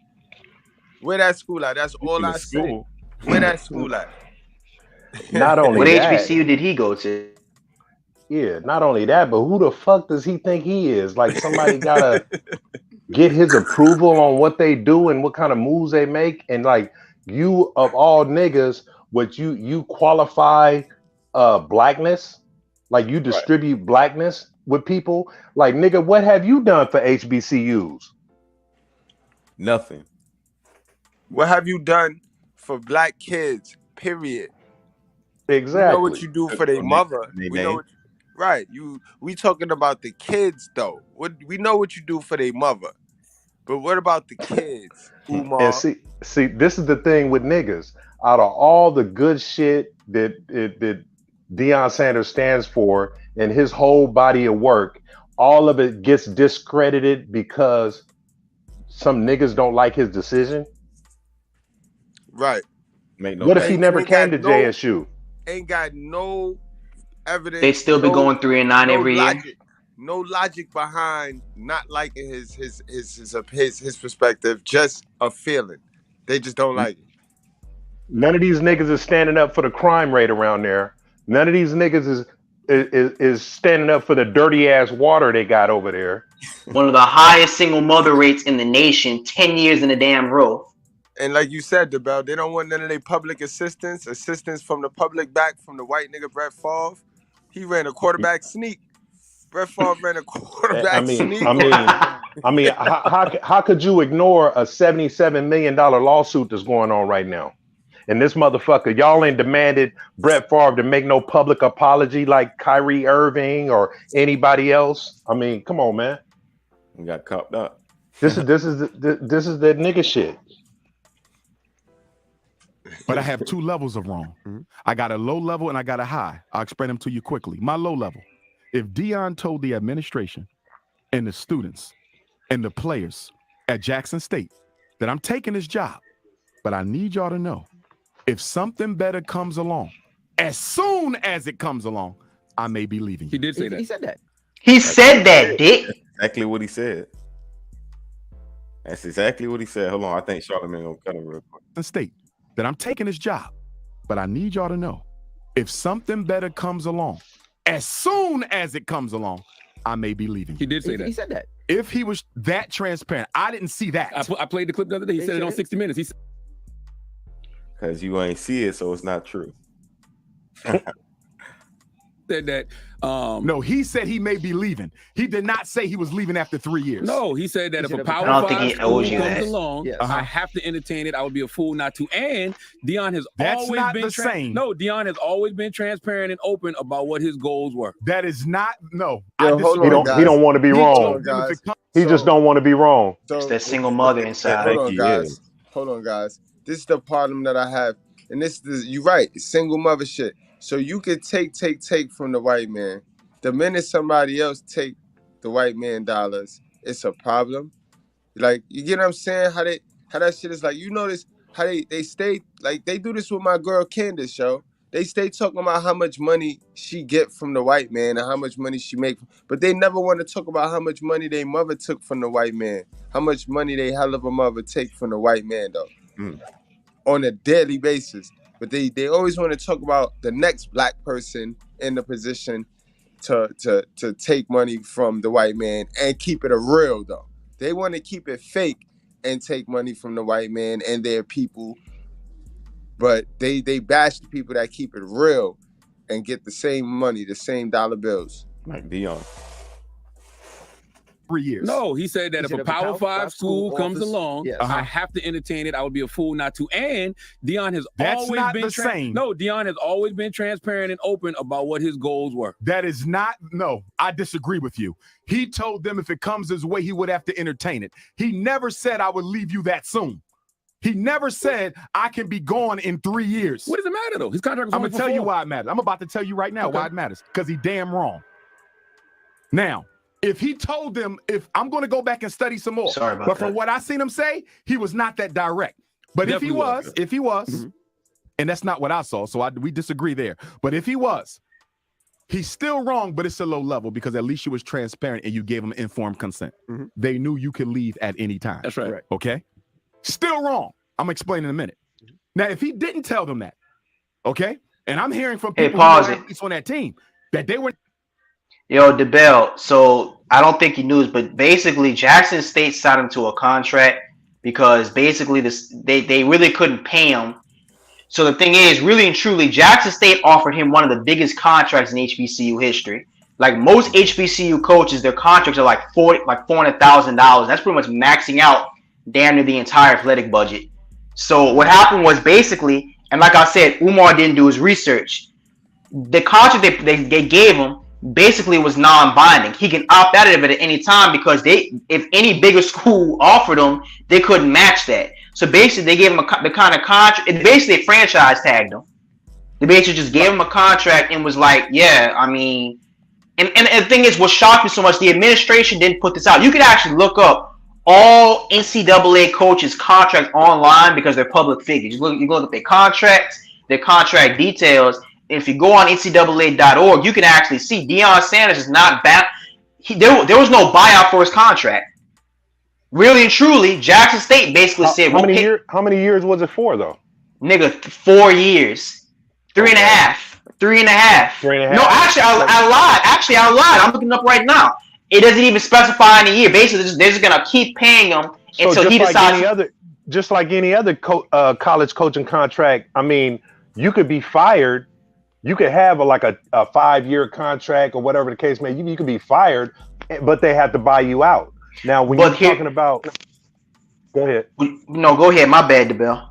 Where that school at? That's all I say. Where that school at? Not only what that, HBCU did he go to? Yeah, not only that, but who the fuck does he think he is? Like somebody gotta get his approval on what they do and what kind of moves they make. And like you of all niggas, what you qualify blackness, like you distribute blackness with people. Like nigga, what have you done for HBCUs? Nothing. What have you done for black kids? Period. Exactly. We know what you do for their mother. We talking about the kids though. We know what you do for their mother. But what about the kids, Umar? And see, this is the thing with niggas. Out of all the good shit that Deion Sanders stands for and his whole body of work, all of it gets discredited because some niggas don't like his decision. Right. What if he never came to JSU? Ain't got no evidence. They'd still be going 3-9 every year. No logic behind not liking his perspective. Just a feeling. They just don't like it. None of these niggas is standing up for the crime rate around there. None of these niggas is standing up for the dirty ass water they got over there. One of the highest single mother rates in the nation. 10 years in a damn row. And like you said, DeBell, they don't want none of their public assistance from the public back from the white nigga Brett Favre. He ran a quarterback sneak. Brett Favre ran a quarterback sneak. I mean, how could you ignore a $77 million lawsuit that's going on right now? And this motherfucker, y'all ain't demanded Brett Favre to make no public apology like Kyrie Irving or anybody else. I mean, come on, man. We got copped up. This is that nigga shit. But I have two levels of wrong. I got a low level and I got a high. I'll explain them to you quickly. My low level. If Deion told the administration and the students and the players at Jackson State that I'm taking this job, but I need y'all to know, if something better comes along, as soon as it comes along, I may be leaving. He did say that. He said that. He said that, Dick. That's exactly what he said. That's exactly what he said. Hold on, I think Charlamagne gonna cut him real quick. State that I'm taking this job, but I need y'all to know, if something better comes along, as soon as it comes along, I may be leaving. He did say that. He said that. If he was that transparent, I didn't see that. I played the clip the other day. He said it on 60 Minutes. He said, Because you ain't see it, so it's not true. said that. No, he said he may be leaving. He did not say he was leaving after 3 years. No, he said that if a Power I don't think 5 he school owes you comes that. along, Yes. I have to entertain it. I would be a fool not to. And Deion has That's always not been the same. No, Deion has always been transparent and open about what his goals were. That is not, no. Yo, I hold disagree. on, guys. He don't want to be He wrong. told them if it comes- He just don't want to be wrong. It's that single mother inside. Hold on, Thank you, guys. Hold on, guys. This is the problem that I have, and you're right. It's single mother shit. So you could take from the white man. The minute somebody else take the white man dollars, it's a problem. Like, you get what I'm saying? How that shit is like, you notice how they stay, like, they do this with my girl Candace, yo. They stay talking about how much money she get from the white man and how much money she make, but they never want to talk about how much money their mother took from the white man, how much money they hell of a mother take from the white man, though, on a daily basis. But they always want to talk about the next black person in the position to take money from the white man and keep it a real, though. They want to keep it fake and take money from the white man and their people. But they bash the people that keep it real and get the same money, the same dollar bills. Like Deion. 3 years. No, he said that if a Power 5 school comes along, yes. I have to entertain it. I would be a fool not to. And Deion has That's always not been the same. No, Deion has always been transparent and open about what his goals were. That is not, no, I disagree with you. He told them if it comes his way, he would have to entertain it. He never said I would leave you that soon. He never said I can be gone in 3 years. What does it matter, though? His contract was I'm only going to for tell you 4. why it matters. I'm about to tell you right now why it matters. Because he damn wrong. Now, if he told them, if I'm going to go back and study some more. Sorry about but from that. what I seen him say, he was not that direct. But Definitely if he was, and that's not what I saw, so we disagree there. But if he was, he's still wrong, but it's a low level because at least you was transparent and you gave him informed consent. They knew you could leave at any time. That's right. Okay? Still wrong. I'm going to explain in a minute. Now, if he didn't tell them that, okay? And I'm hearing from people pause who it. were at least on that team that they were. Yo, DeBell, so I don't think he knew this, but basically Jackson State signed him to a contract because basically they really couldn't pay him. So the thing is, really and truly, Jackson State offered him one of the biggest contracts in HBCU history. Like most HBCU coaches, their contracts are like $400,000. That's pretty much maxing out damn near the entire athletic budget. So what happened was basically, and like I said, Umar didn't do his research. The contract they gave him basically was non-binding. He can opt out of it at any time because if any bigger school offered him, they couldn't match that. So basically, they gave him the kind of contract. Basically, they franchise tagged him. They basically just gave him a contract and was like, yeah, I mean, and the thing is, what shocked me so much, the administration didn't put this out. You could actually look up all NCAA coaches' contracts online because they're public figures. You look at their contracts, their contract details. If you go on NCAA.org, you can actually see Deion Sanders is not bound. There was no buyout for his contract. Really and truly, Jackson State basically said, how many years was it for, though? Nigga, 4 years. 3.5. 3.5. 3.5. No, actually, I lied. I'm looking up right now. It doesn't even specify any year. Basically, they're just gonna keep paying him until he decides. Just like any other college coaching contract, I mean, you could be fired. You could have a 5-year contract or whatever the case may be. You could be fired, but they have to buy you out. Now, when But you're talking about, go ahead. No, go ahead. My bad, DeBell.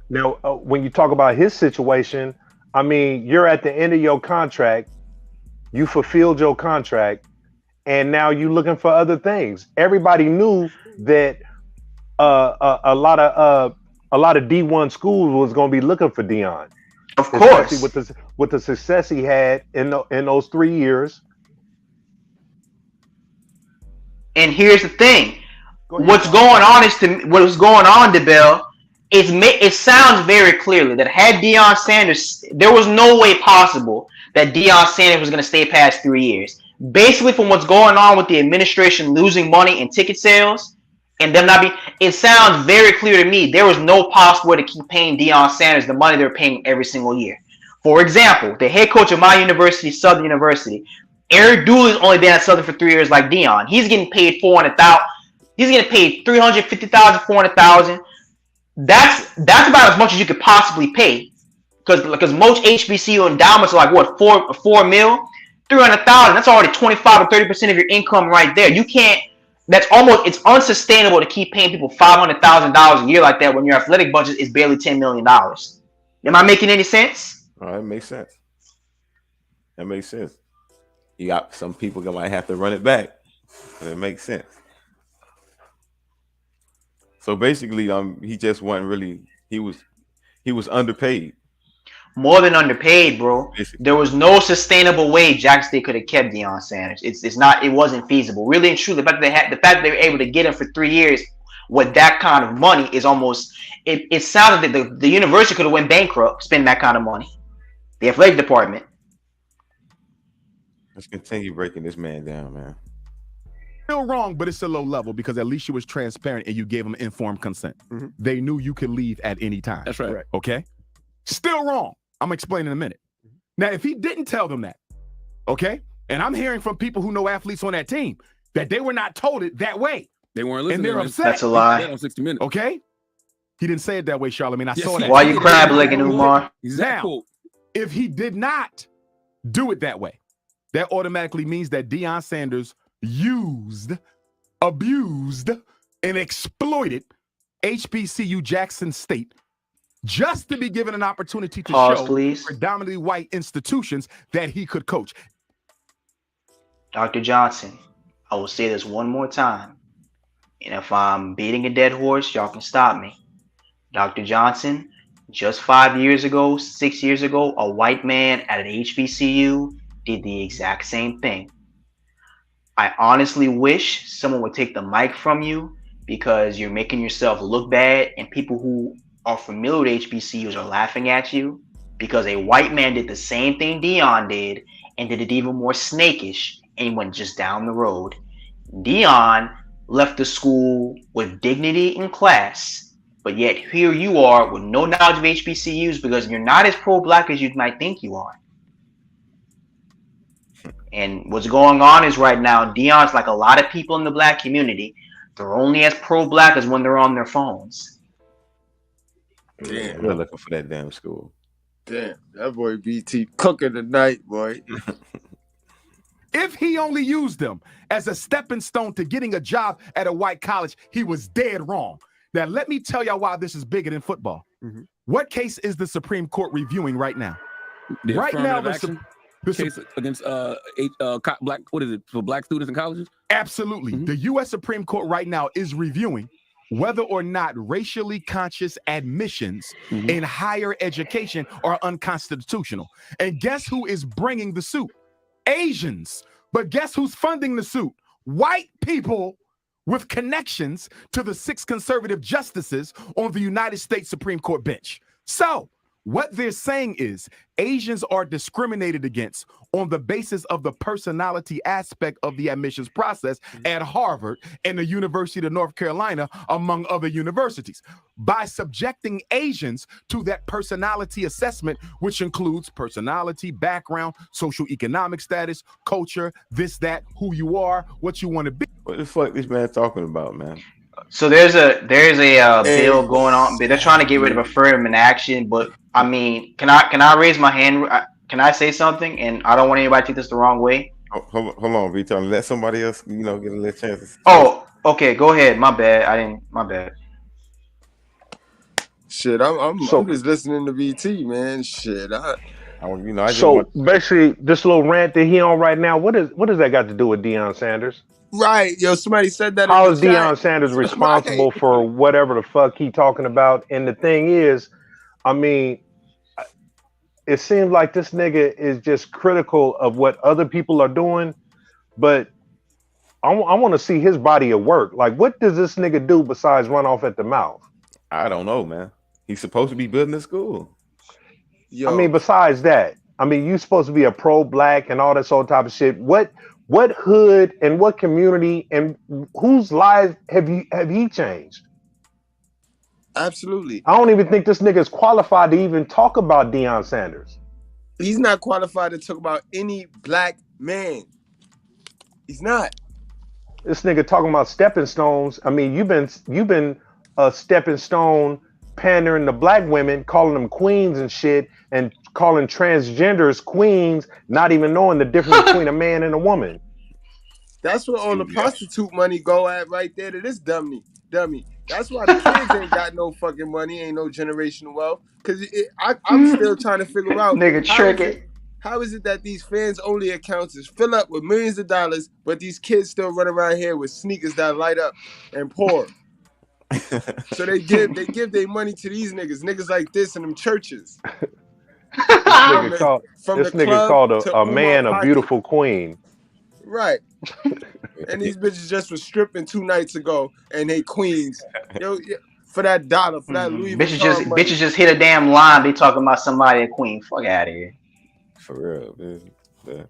Now, when you talk about his situation, I mean, you're at the end of your contract. You fulfilled your contract, and now you're looking for other things. Everybody knew that a lot of D1 schools was going to be looking for Deion, of especially course, with the success he had in those 3 years. And here's the thing: what's going on is what's going on, DeBell. It sounds very clearly that had Deion Sanders, there was no way possible that Deion Sanders was going to stay past 3 years. Basically, from what's going on with the administration losing money in ticket sales and them not being, it sounds very clear to me there was no possible way to keep paying Deion Sanders the money they're paying every single year. For example, the head coach of my university, Southern University, Eric Dooley's only been at Southern for 3 years, like Deion. He's getting paid $400,000. He's getting paid $350,000, $400,000. That's about as much as you could possibly pay, because most HBCU endowments are like what, $4 million, $300,000. That's already 25 or 30% of your income right there. You can't. It's unsustainable to keep paying people $500,000 a year like that when your athletic budget is barely $10 million. Am I making any sense? That makes sense. That makes sense. You got some people that might have to run it back, and it makes sense. So basically, he just wasn't really. He was underpaid. More than underpaid, bro. Basically. There was no sustainable way Jackson State could have kept Deion Sanders. It's not. It wasn't feasible. Really and truly, the fact that they were able to get him for 3 years with that kind of money is almost. It sounded that the university could have went bankrupt spending that kind of money. The athletic department. Let's continue breaking this man down, man. Still wrong, but it's a low level because at least you was transparent and you gave them informed consent. Mm-hmm. They knew you could leave at any time. That's right. Okay? Still wrong. I'm going to explain in a minute. Now, if he didn't tell them that, okay, and I'm hearing from people who know athletes on that team that they were not told it that way. They weren't listening. And they're upset. That's a lie. On 60 Minutes. Okay? He didn't say it that way, Charlamagne. I saw that. Why you crab-legging, Umar? Now, if he did not do it that way, that automatically means that Deion Sanders used, abused, and exploited HBCU Jackson State just to be given an opportunity to show predominantly white institutions that he could coach. Dr. Johnson, I will say this one more time. And if I'm beating a dead horse, y'all can stop me. Dr. Johnson, just 5 years ago, 6 years ago, a white man at an HBCU did the exact same thing. I honestly wish someone would take the mic from you because you're making yourself look bad and people who are familiar with HBCUs are laughing at you because a white man did the same thing Deion did and did it even more snakish and went just down the road. Deion left the school with dignity and class, but yet here you are with no knowledge of HBCUs because you're not as pro-black as you might think you are. And what's going on is right now, Deion's like a lot of people in the black community. They're only as pro-black as when they're on their phones. Damn. We're looking for that damn school. Damn, that boy BT cooking tonight, boy. If he only used them as a stepping stone to getting a job at a white college, he was dead wrong. Now, let me tell y'all why this is bigger than football. Mm-hmm. What case is the Supreme Court reviewing right now? Right now, the case against black, what is it, for black students in colleges? Absolutely. Mm-hmm. The U.S. Supreme Court right now is reviewing whether or not racially conscious admissions in higher education are unconstitutional. And guess who is bringing the suit? Asians. But guess who's funding the suit? White people with connections to the 6 conservative justices on the United States Supreme Court bench. So what they're saying is Asians are discriminated against on the basis of the personality aspect of the admissions process at Harvard and the University of North Carolina, among other universities, by subjecting Asians to that personality assessment, which includes personality, background, social economic status, culture, this, that, who you are, what you want to be. What the fuck this man talking about, man? So there's a bill going on. They're trying to get rid of affirmative action, but I mean, can I raise my hand? Can I say something? And I don't want anybody to take this the wrong way. Hold on, Vito. Let somebody else, get a little chance. Oh, okay. Go ahead. My bad. My bad. Shit, I'm So just listening to BT, man. Shit, I just so want. basically, this little rant that he on right now, what does that got to do with Deion Sanders? right, yo, somebody said that in How the is chat. Deion Sanders Right. responsible for whatever the fuck he talking about? And the thing is, I mean, it seems like this nigga is just critical of what other people are doing, but I want to see his body of work. Like, what does this nigga do besides run off at the mouth? I don't know, man. He's supposed to be building a school. I mean, Yo, besides that, I mean, you supposed to be a pro-black and all that sort of type of shit. What hood and what community and whose lives have he changed? absolutely. I don't even think this nigga is qualified to even talk about Deion Sanders. He's not qualified to talk about any black man. He's not. This nigga talking about stepping stones. I mean, you've been a stepping stone pandering to black women, calling them queens and shit, and calling transgenders queens, not even knowing the difference between a man and a woman. That's where all the prostitute money go at right there to this dummy. That's why the kids ain't got no fucking money, ain't no generational wealth. Because I'm still trying to figure out Nigga tricking. how is it that these fans only accounts is fill up with millions of dollars, but these kids still run around here with sneakers that light up and pour. So they give their money to these niggas like this in them churches. This nigga club called to a Umar man a pocket. beautiful queen. Right. And these bitches just was stripping 2 nights ago and they queens. Yo, for that dollar, for that Louis Vuitton money. Bitches just hit a damn line. They talking about somebody a queen. Fuck out of here. For real, man. Yeah.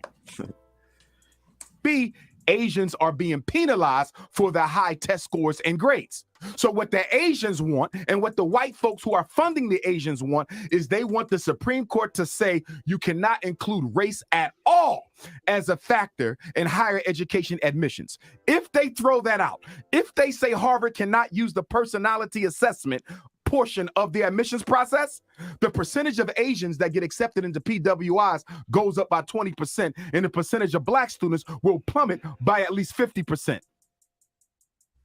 B, Asians are being penalized for their high test scores and grades. So what the Asians want and what the white folks who are funding the Asians want is they want the Supreme Court to say you cannot include race at all as a factor in higher education admissions. If they throw that out, if they say Harvard cannot use the personality assessment portion of the admissions process, the percentage of Asians that get accepted into PWIs goes up by 20%, and the percentage of black students will plummet by at least 50%.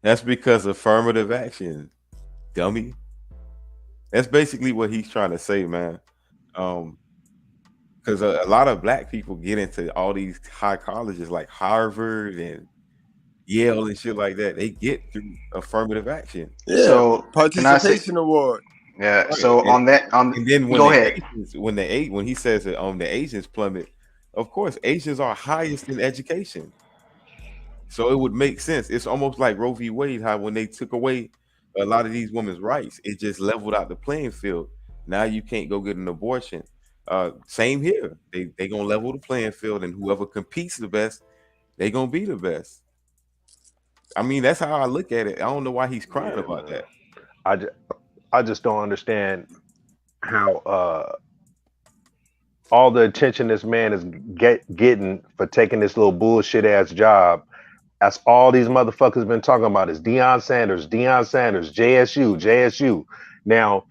That's because affirmative action, dummy. That's basically what he's trying to say, man. Because a lot of black people get into all these high colleges like Harvard and Yale and shit like that. They get through affirmative action. Yeah. So participation award. Yeah. Right. So and then when go ahead. When he says that the Asians plummet, of course Asians are highest in education. So it would make sense. It's almost like Roe v. Wade, how when they took away a lot of these women's rights, it just leveled out the playing field. Now you can't go get an abortion. Same here. They gonna level the playing field, and whoever competes the best, they gonna be the best. I mean, that's how I look at it. I don't know why he's crying about that. I just don't understand how all the attention this man is getting for taking this little bullshit ass job. That's all these motherfuckers been talking about is Deion Sanders, JSU. Now,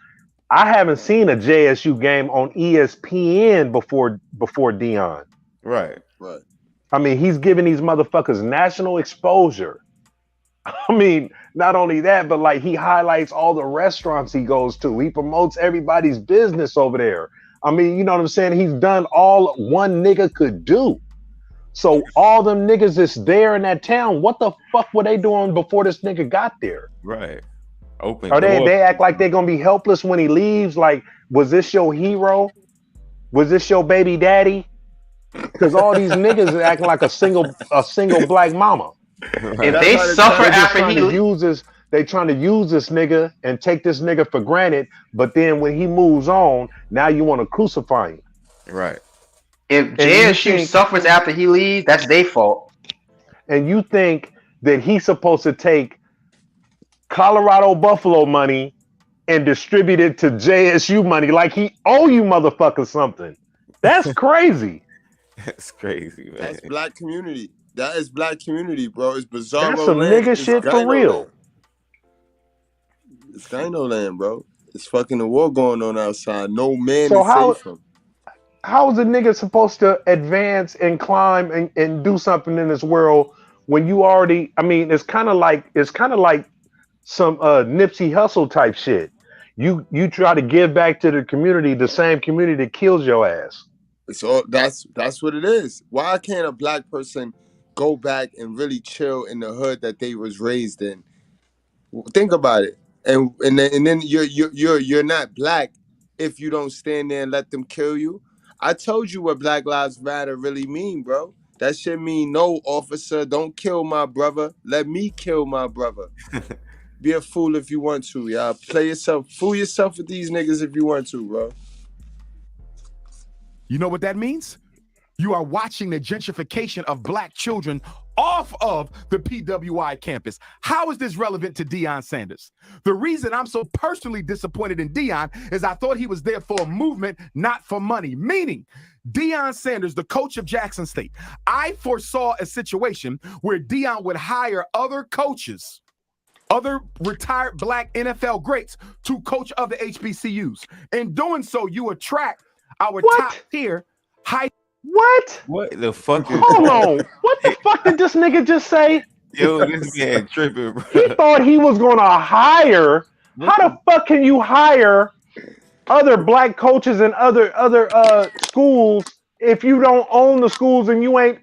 I haven't seen a JSU game on ESPN before Deion. Right. I mean, he's giving these motherfuckers national exposure. I mean, not only that, but like he highlights all the restaurants he goes to. He promotes everybody's business over there. I mean, you know what I'm saying? He's done all one nigga could do. So all them niggas that's there in that town, what the fuck were they doing before this nigga got there? Right. Open. Or they act like they're gonna be helpless when he leaves. Like, was this your hero? Was this your baby daddy? Because all these niggas are acting like a single black mama. If they suffer after he uses, they trying to use this nigga and take this nigga for granted. But then when he moves on, now you want to crucify him. Right. If JSU suffers after he leaves, that's their fault. And you think that he's supposed to take Colorado Buffalo money and distribute it to JSU money like he owe you motherfuckers something? That's crazy. That's crazy, man. That's black community. That is black community, bro. It's bizarre. That's some nigga shit for real. It's Dino land, bro. It's fucking the war going on outside. No man is safe from. how is a nigga supposed to advance and climb and do something in this world when you already? I mean, it's kind of like some Nipsey Hussle type shit. You try to give back to the community, the same community that kills your ass. So that's what it is. Why can't a black person go back and really chill in the hood that they was raised in? Think about it. And then you're not black if you don't stand there and let them kill you. I told you what Black Lives Matter really mean, bro. That shit mean, no, officer, don't kill my brother. Let me kill my brother. Be a fool if you want to, y'all. Play yourself, fool yourself with these niggas if you want to, bro. You know what that means? You are watching the gentrification of black children off of the PWI campus. How is this relevant to Deion Sanders? The reason I'm so personally disappointed in Deion is I thought he was there for a movement, not for money. Meaning, Deion Sanders, the coach of Jackson State, I foresaw a situation where Deion would hire other coaches, other retired black NFL greats to coach other HBCUs. In doing so, you attract our top tier high. What the fuck is Hold on. What the fuck did this nigga just say? Yo, this man tripping, bro. He thought he was gonna hire. How the fuck can you hire other black coaches in other schools if you don't own the schools and you ain't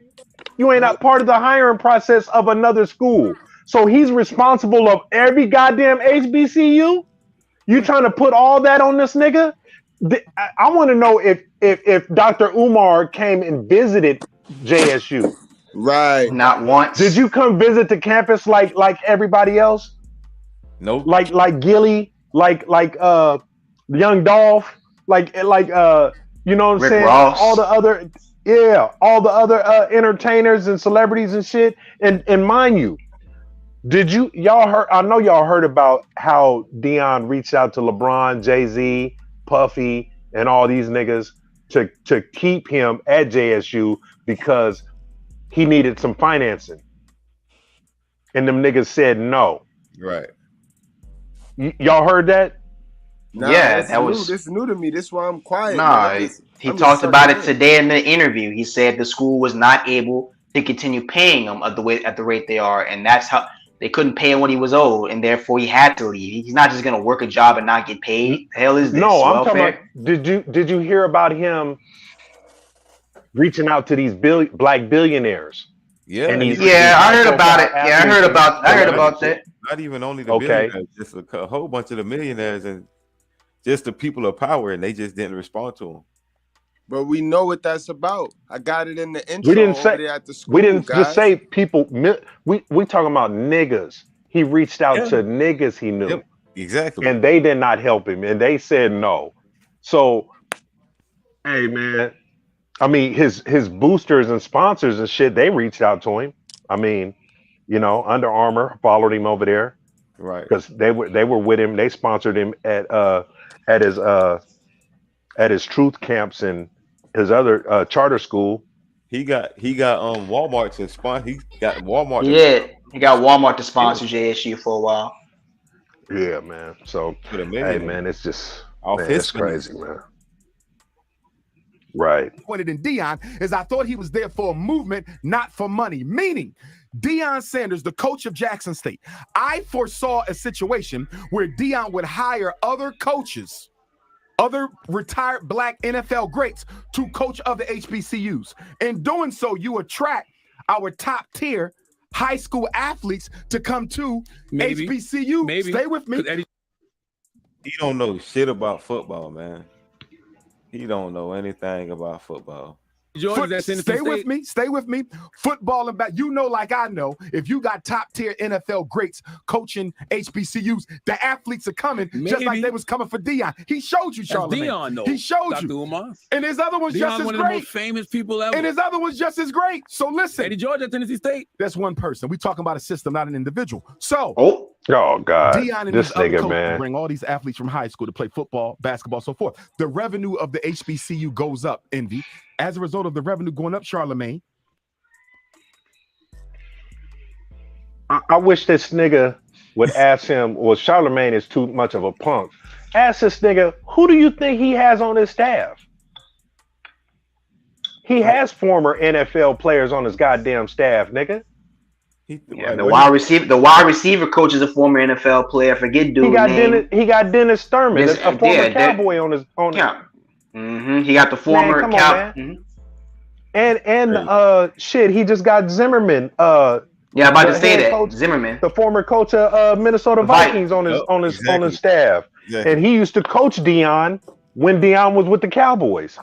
not part of the hiring process of another school? So he's responsible of every goddamn HBCU? You trying to put all that on this nigga? I want to know if Dr. Umar came and visited JSU. Right. Not once. Did you come visit the campus like everybody else? Nope. Like Gilly, like Young Dolph, like you know what I'm Rick saying? Ross. All the other entertainers and celebrities and shit. And mind you, y'all heard? I know y'all heard about how Deion reached out to LeBron, Jay-Z, Puffy, and all these niggas to keep him at JSU because he needed some financing. And them niggas said no. Right. Y'all heard that? Nah, Yeah, this is new to me. This is why I'm quiet. Nah, man. he I'm talked just about it sucking in. today in the interview. He said the school was not able to continue paying him at the rate they are, and that's how they couldn't pay him what he was owed, and therefore he had to leave. He's not just gonna work a job and not get paid. The hell is this? No, I'm welfare? talking about. Did you hear about him reaching out to these black billionaires? Yeah. And Yeah, I heard about it. Yeah, I heard about that. Not even only the billionaires, just a whole bunch of the millionaires and just the people of power, and they just didn't respond to him. But we know what that's about. I got it in the intro We didn't over say there at the school, we didn't guys. just say people. We talking about niggas. He reached out to niggas he knew. Yep, exactly. And they did not help him, and they said no. So, hey man, I mean his boosters and sponsors and shit, they reached out to him. I mean, you know, Under Armour followed him over there, right? Because they were with him. They sponsored him at his truth camps and his other charter school. He got Walmart to sponsor. He got Walmart. Yeah, he got Walmart to sponsor JSU for a while. Yeah, man. So hey, man, it's just it's crazy, man. Right. Pointed in Deion is I thought he was there for a movement, not for money. Meaning, Deion Sanders, the coach of Jackson State, I foresaw a situation where Deion would hire other coaches, other retired black NFL greats to coach other HBCUs. In doing so, you attract our top tier high school athletes to come to HBCU. Maybe. Stay with me. He don't know shit about football, man. He don't know anything about football. Stay with me. Football and back. You know, like I know, if you got top tier NFL greats coaching HBCUs, the athletes are coming just like they was coming for Deion. He showed you, Charlamagne. Deion, though. He showed Dr. you. Umar. And his other one's Deion, just as one great. of the most famous people ever. And his other one's just as great. So listen. Eddie George at Tennessee State. That's one person. We talking about a system, not an individual. So Oh God, Deion and this his other nigga, coaches man. bring all these athletes from high school to play football, basketball, so forth. The revenue of the HBCU goes up, Envy. As a result of the revenue going up, Charlamagne. I wish this nigga would ask him, well, Charlamagne is too much of a punk. Ask this nigga, who do you think he has on his staff? He has former NFL players on his goddamn staff, nigga. The wide receiver coach is a former NFL player. Forget dude name. He got Dennis Thurman, a former Cowboy on his. He got the former man, come on, man. And shit, he just got Zimmerman. I'm about to say that coach, Zimmerman, the former coach of Minnesota Vikings, on his staff, and he used to coach Deion when Deion was with the Cowboys.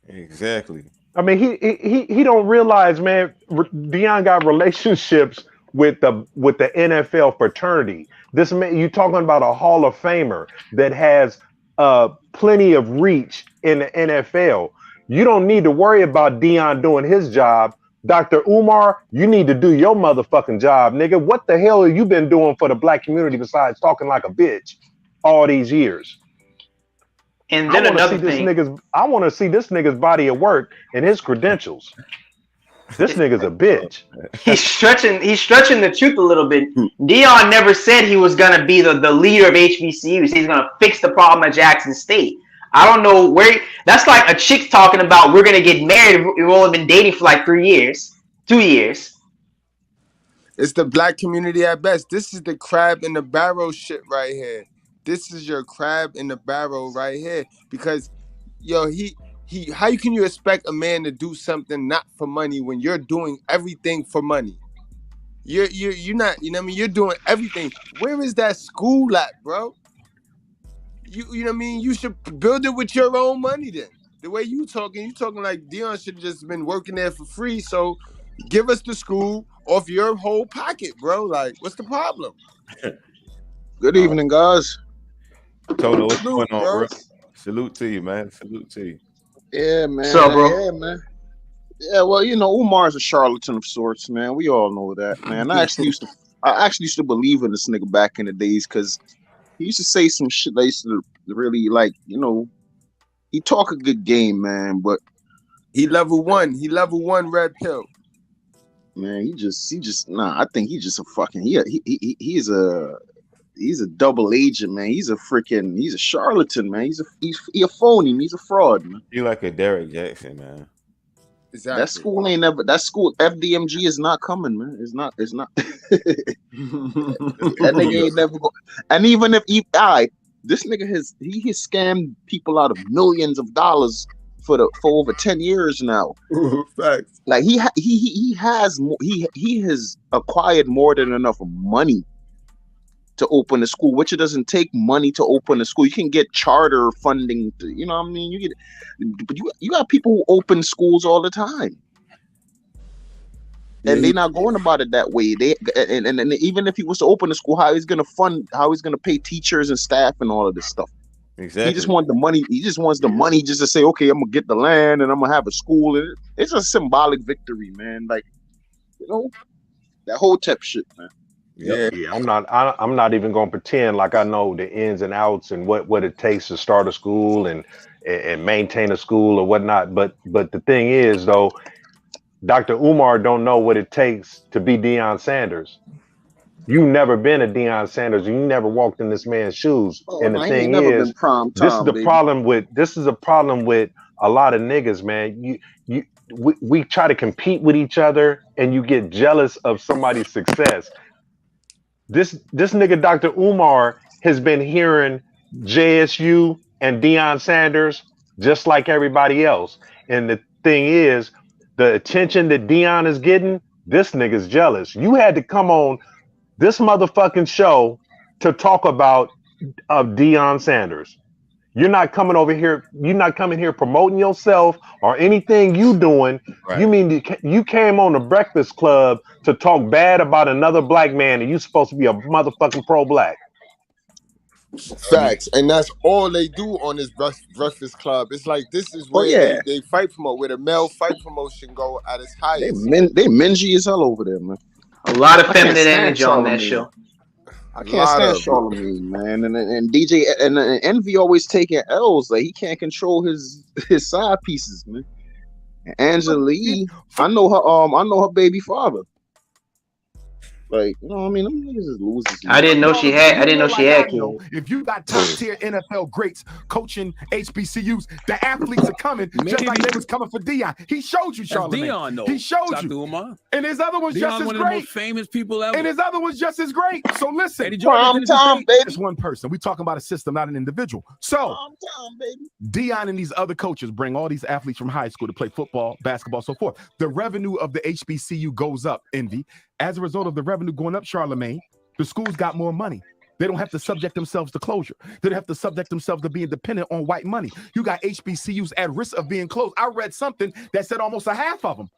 Exactly. I mean, he don't realize, man. Deion got relationships with the NFL fraternity. This man, you talking about a Hall of Famer that has plenty of reach in the NFL. You don't need to worry about Deion doing his job. Dr. Umar, you need to do your motherfucking job, nigga. What the hell have you been doing for the black community besides talking like a bitch all these years? And then another thing, I want to see this nigga's body of work and his credentials. This nigga's a bitch. He's stretching the truth a little bit. Deion never said he was gonna be the leader of HBCUs. He's gonna fix the problem at Jackson State. I don't know where. That's like a chick talking about we're gonna get married. We've only been dating for like 2 years. It's the black community at best. This is the crab in the barrel shit right here. This is your crab in the barrel right here. Because, yo, how can you expect a man to do something not for money when you're doing everything for money? You're not, you know what I mean? You're doing everything. Where is that school at, bro? You know what I mean? You should build it with your own money then. The way you talking like Deion should have just been working there for free. So give us the school off your whole pocket, bro. Like, what's the problem? Good evening, guys. Toto, what's going on, bro? Salute to you, man. Salute to you. Yeah, man. What's up, bro? Yeah, man. Yeah, well, you know, Umar's a charlatan of sorts, man. We all know that, man. I actually used to believe in this nigga back in the days because he used to say some shit that I used to really like, you know. He talk a good game, man, but he level one red pill. Man, he just nah. I think he's just a fucking he's a double agent, man. He's a charlatan, man. He's a phony. He's a fraud, man. He like a Derek Jackson, man. Exactly. That school FDMG is not coming, man. It's not. That nigga ain't never go. And even if this nigga has scammed people out of millions of dollars for over 10 years now. Facts. Like he has acquired more than enough money to open a school, which it doesn't take money to open a school. You can get charter funding, you know what I mean? But you got people who open schools all the time. And they're not going about it that way. And even if he was to open a school, how he's gonna pay teachers and staff and all of this stuff. Exactly. He just wants the money. He just wants the money just to say, okay, I'm gonna get the land and I'm gonna have a school. It's a symbolic victory, man. Like, you know, that whole type shit, man. Yeah. I'm not even gonna pretend like I know the ins and outs and what it takes to start a school and maintain a school or whatnot. But the thing is, though, Dr. Umar don't know what it takes to be Deion Sanders. You've never been a Deion Sanders. You never walked in this man's shoes. And the thing is, this is a problem with a lot of niggas, man. We try to compete with each other, and you get jealous of somebody's success. This nigga Dr. Umar has been hearing JSU and Deion Sanders just like everybody else. And the thing is, the attention that Deion is getting, this nigga's jealous. You had to come on this motherfucking show to talk about Deion Sanders. You're not coming over here. You're not coming here promoting yourself or anything you doing. Right. You mean you came on the Breakfast Club to talk bad about another black man, and you supposed to be a motherfucking pro-black. Facts, and that's all they do on this Breakfast Club. It's like this is where they fight promote, where the male fight promotion go at its highest. They mingy as hell over there, man. A lot of feminine energy on that show. I can't stand Charlemagne, man, and DJ and Envy always taking L's. Like he can't control his side pieces, man. Angela Lee, I know her baby father. Like, you know what I mean? Them niggas is losers. I didn't know she had. I didn't know she had kids. If you got top tier NFL greats coaching HBCUs, the athletes are coming just like they was coming for Deion. He showed you, Charlamagne. Deion, though. He showed Dr. you. Umar. And his other one's Deion, just as one great. of the most famous people ever. And his other one's just as great. So listen, Prime time, baby. it's one person. We're talking about a system, not an individual. So Prime time, baby. Deion and these other coaches bring all these athletes from high school to play football, basketball, so forth. The revenue of the HBCU goes up, Envy. As a result of the revenue going up, Charlamagne, the schools got more money. They don't have to subject themselves to closure. They don't have to subject themselves to being dependent on white money. You got HBCUs at risk of being closed. I read something that said almost a half of them,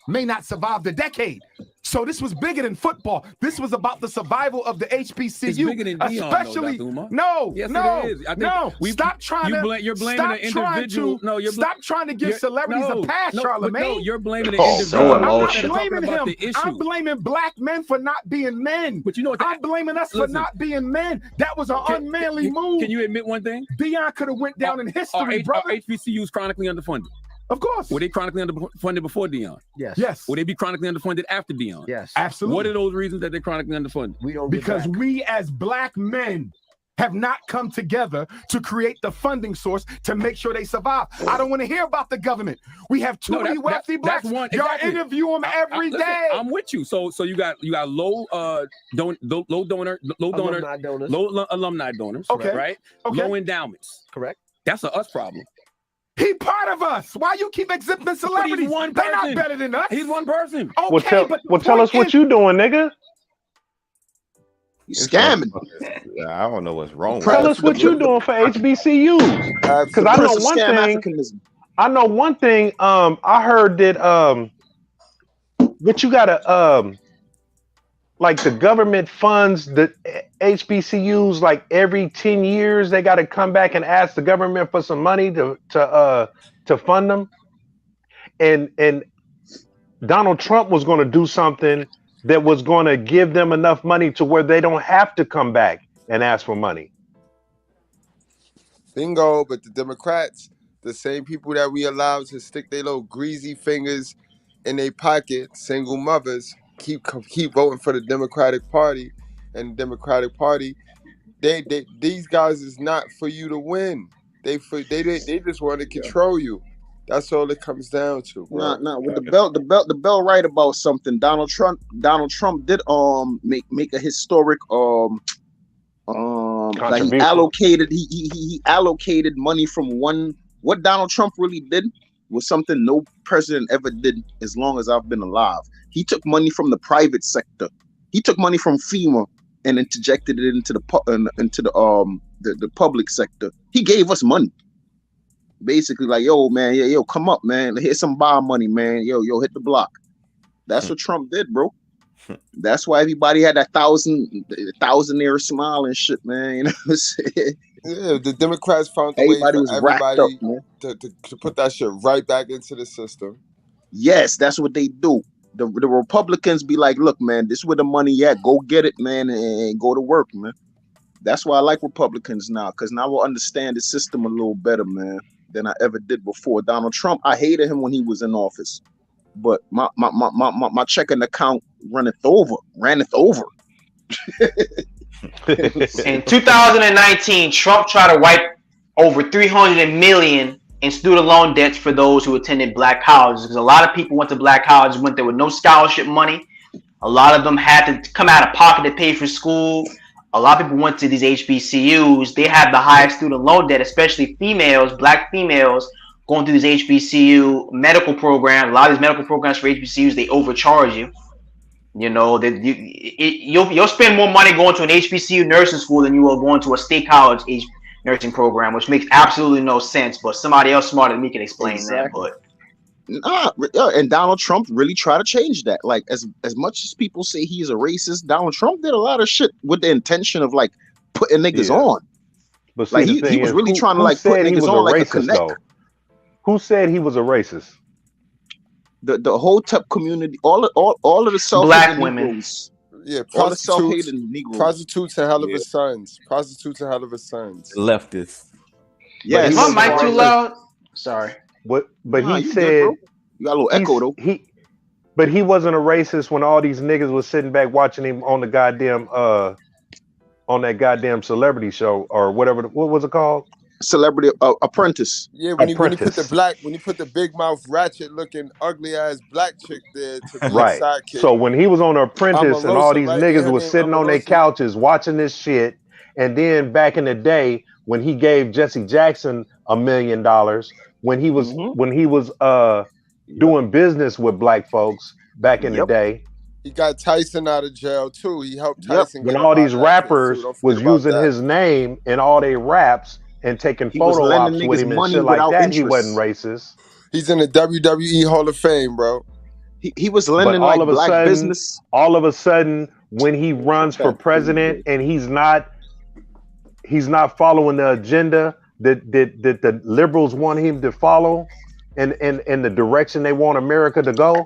may not survive the decade. So this was bigger than football. This was about the survival of the HBCU. It's bigger than Deion, especially though, Dr. Umar. no, Yes, no, it is. I think no. Stop trying you're blaming an individual. Stop trying to give celebrities a pass, Charlamagne. No, you're blaming an Oh, individual. so I'm not emotional. blaming About him. the issue. I'm blaming black men for not being men. But you know what? I'm blaming us for not being men. That was an unmanly move. Can you admit one thing? Deion could have went down in history, Are brother. HBCUs chronically underfunded? Of course. Were they chronically underfunded before Deion? Yes. Yes. Will they be chronically underfunded after Deion? Yes. Absolutely. What are those reasons that they're chronically underfunded? We don't get Because back. we as black men have not come together to create the funding source to make sure they survive. I don't want to hear about the government. We have too many wealthy blacks. Y'all interview them every day. I'm with you. So you got low alumni donors. Low alumni donors. Okay. Right. Okay. Low endowments. Correct. That's a us problem. He part of us. Why you keep exempting celebrities? one They're not person. better than us. He's one person. Okay, Well, tell us what you doing, nigga. You scamming. I don't know what's wrong. Tell us what you doing for HBCUs. Because I know one thing. I know one thing. I heard that what you gotta like the government funds the HBCUs like every 10 years they gotta come back and ask the government for some money to fund them. And Donald Trump was gonna do something that was gonna give them enough money to where they don't have to come back and ask for money. Bingo, but the Democrats, the same people that we allowed to stick their little greasy fingers in their pocket, single mothers, keep voting for the Democratic Party, and the Democratic Party, these guys is not for you to win. They just want to control you. That's all it comes down to, bro. Nah. With the bell right about something. Donald Trump did make a historic like he allocated money from one. What Donald Trump really did was something no president ever did as long as I've been alive. He took money from the private sector. He took money from FEMA and interjected it into the public sector. He gave us money. Basically, like, yo, man, yo, come up, man. Here's some bar money, man. Yo, hit the block. That's what Trump did, bro. That's why everybody had that thousandaire smile and shit, man. You know what I'm saying? Yeah, the Democrats found a way for everybody to put that shit right back into the system. Yes, that's what they do. The Republicans be like, look, man, this is where the money at. Go get it, man, and go to work, man. That's why I like Republicans now, because now we'll understand the system a little better, man, than I ever did before. Donald Trump, I hated him when he was in office, but my checking account runneth over. In 2019, Trump tried to wipe over $300 million in student loan debts for those who attended black colleges, because a lot of people went to black colleges, went there with no scholarship money. A lot of them had to come out of pocket to pay for school. A lot of people went to these HBCUs. They have the highest student loan debt, especially females, black females going through these HBCU medical programs. A lot of these medical programs for HBCUs, they overcharge you. You know, that you'll spend more money going to an HBCU nursing school than you will going to a state college nursing program, which makes absolutely no sense. But somebody else smarter than me can explain that. But and Donald Trump really tried to change that. Like, as much as people say he's a racist, Donald Trump did a lot of shit with the intention of like putting niggas on. But see, like he was really trying to like put niggas on like a connect. Though? Who said he was a racist? The whole TEP community, all of the black women. Negroes. Yeah, all the self-hating Negroes. Prostitutes and hell of a sons. Prostitutes and hell of a sons. Leftists. Yeah, is my mic too loud? Sorry. What? But nah, he said good, you got a little echo though. But he wasn't a racist when all these niggas was sitting back watching him on the goddamn on that goddamn celebrity show or whatever. What was it called? Celebrity Apprentice. Yeah, when he put Apprentice. the big mouth ratchet looking ugly ass black chick there to be Right. his sidekick. So when he was on The Apprentice and all Omarosa, these right? niggas Her was name sitting on their Omarosa. couches watching this shit, and then back in the day when he gave Jesse Jackson $1 million, when he was doing business with black folks back in the day, He got Tyson out of jail too. He helped Yep. Tyson When get all up out these of that case, too. rappers Don't forget was about using that. his name in all their raps and taking He was photo lending ops with niggas him and money shit like without that, he interest. wasn't racist. He's in the WWE Hall of Fame, bro. He was But lending all like of a black sudden, business. when he runs for president and he's not following the agenda that the liberals want him to follow and the direction they want America to go,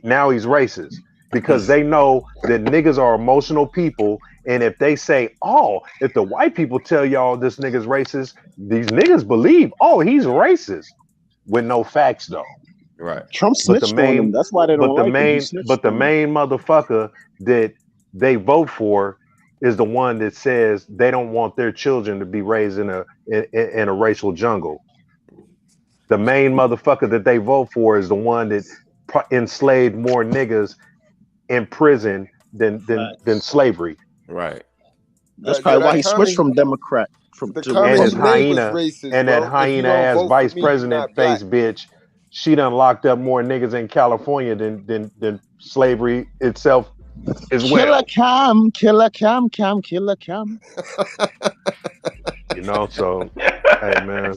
now he's racist. Because they know that niggas are emotional people, and if they say, "Oh, if the white people tell y'all this nigga's racist," these niggas believe, "Oh, he's racist," with no facts though. Right. Trump snitched on him. That's why they don't like him. He snitched But the on him. main motherfucker that they vote for is the one that says they don't want their children to be raised in a racial jungle. The main motherfucker that they vote for is the one that enslaved more niggas in prison than slavery. Right. That's probably why he switched from Democrat The And comment his he made was hyena racist, and bro. that If you hyena don't ass vote for vice me, you're president not black. face bitch, she done locked up more niggas in California than slavery itself as well. Killer Cam. You know, so hey man.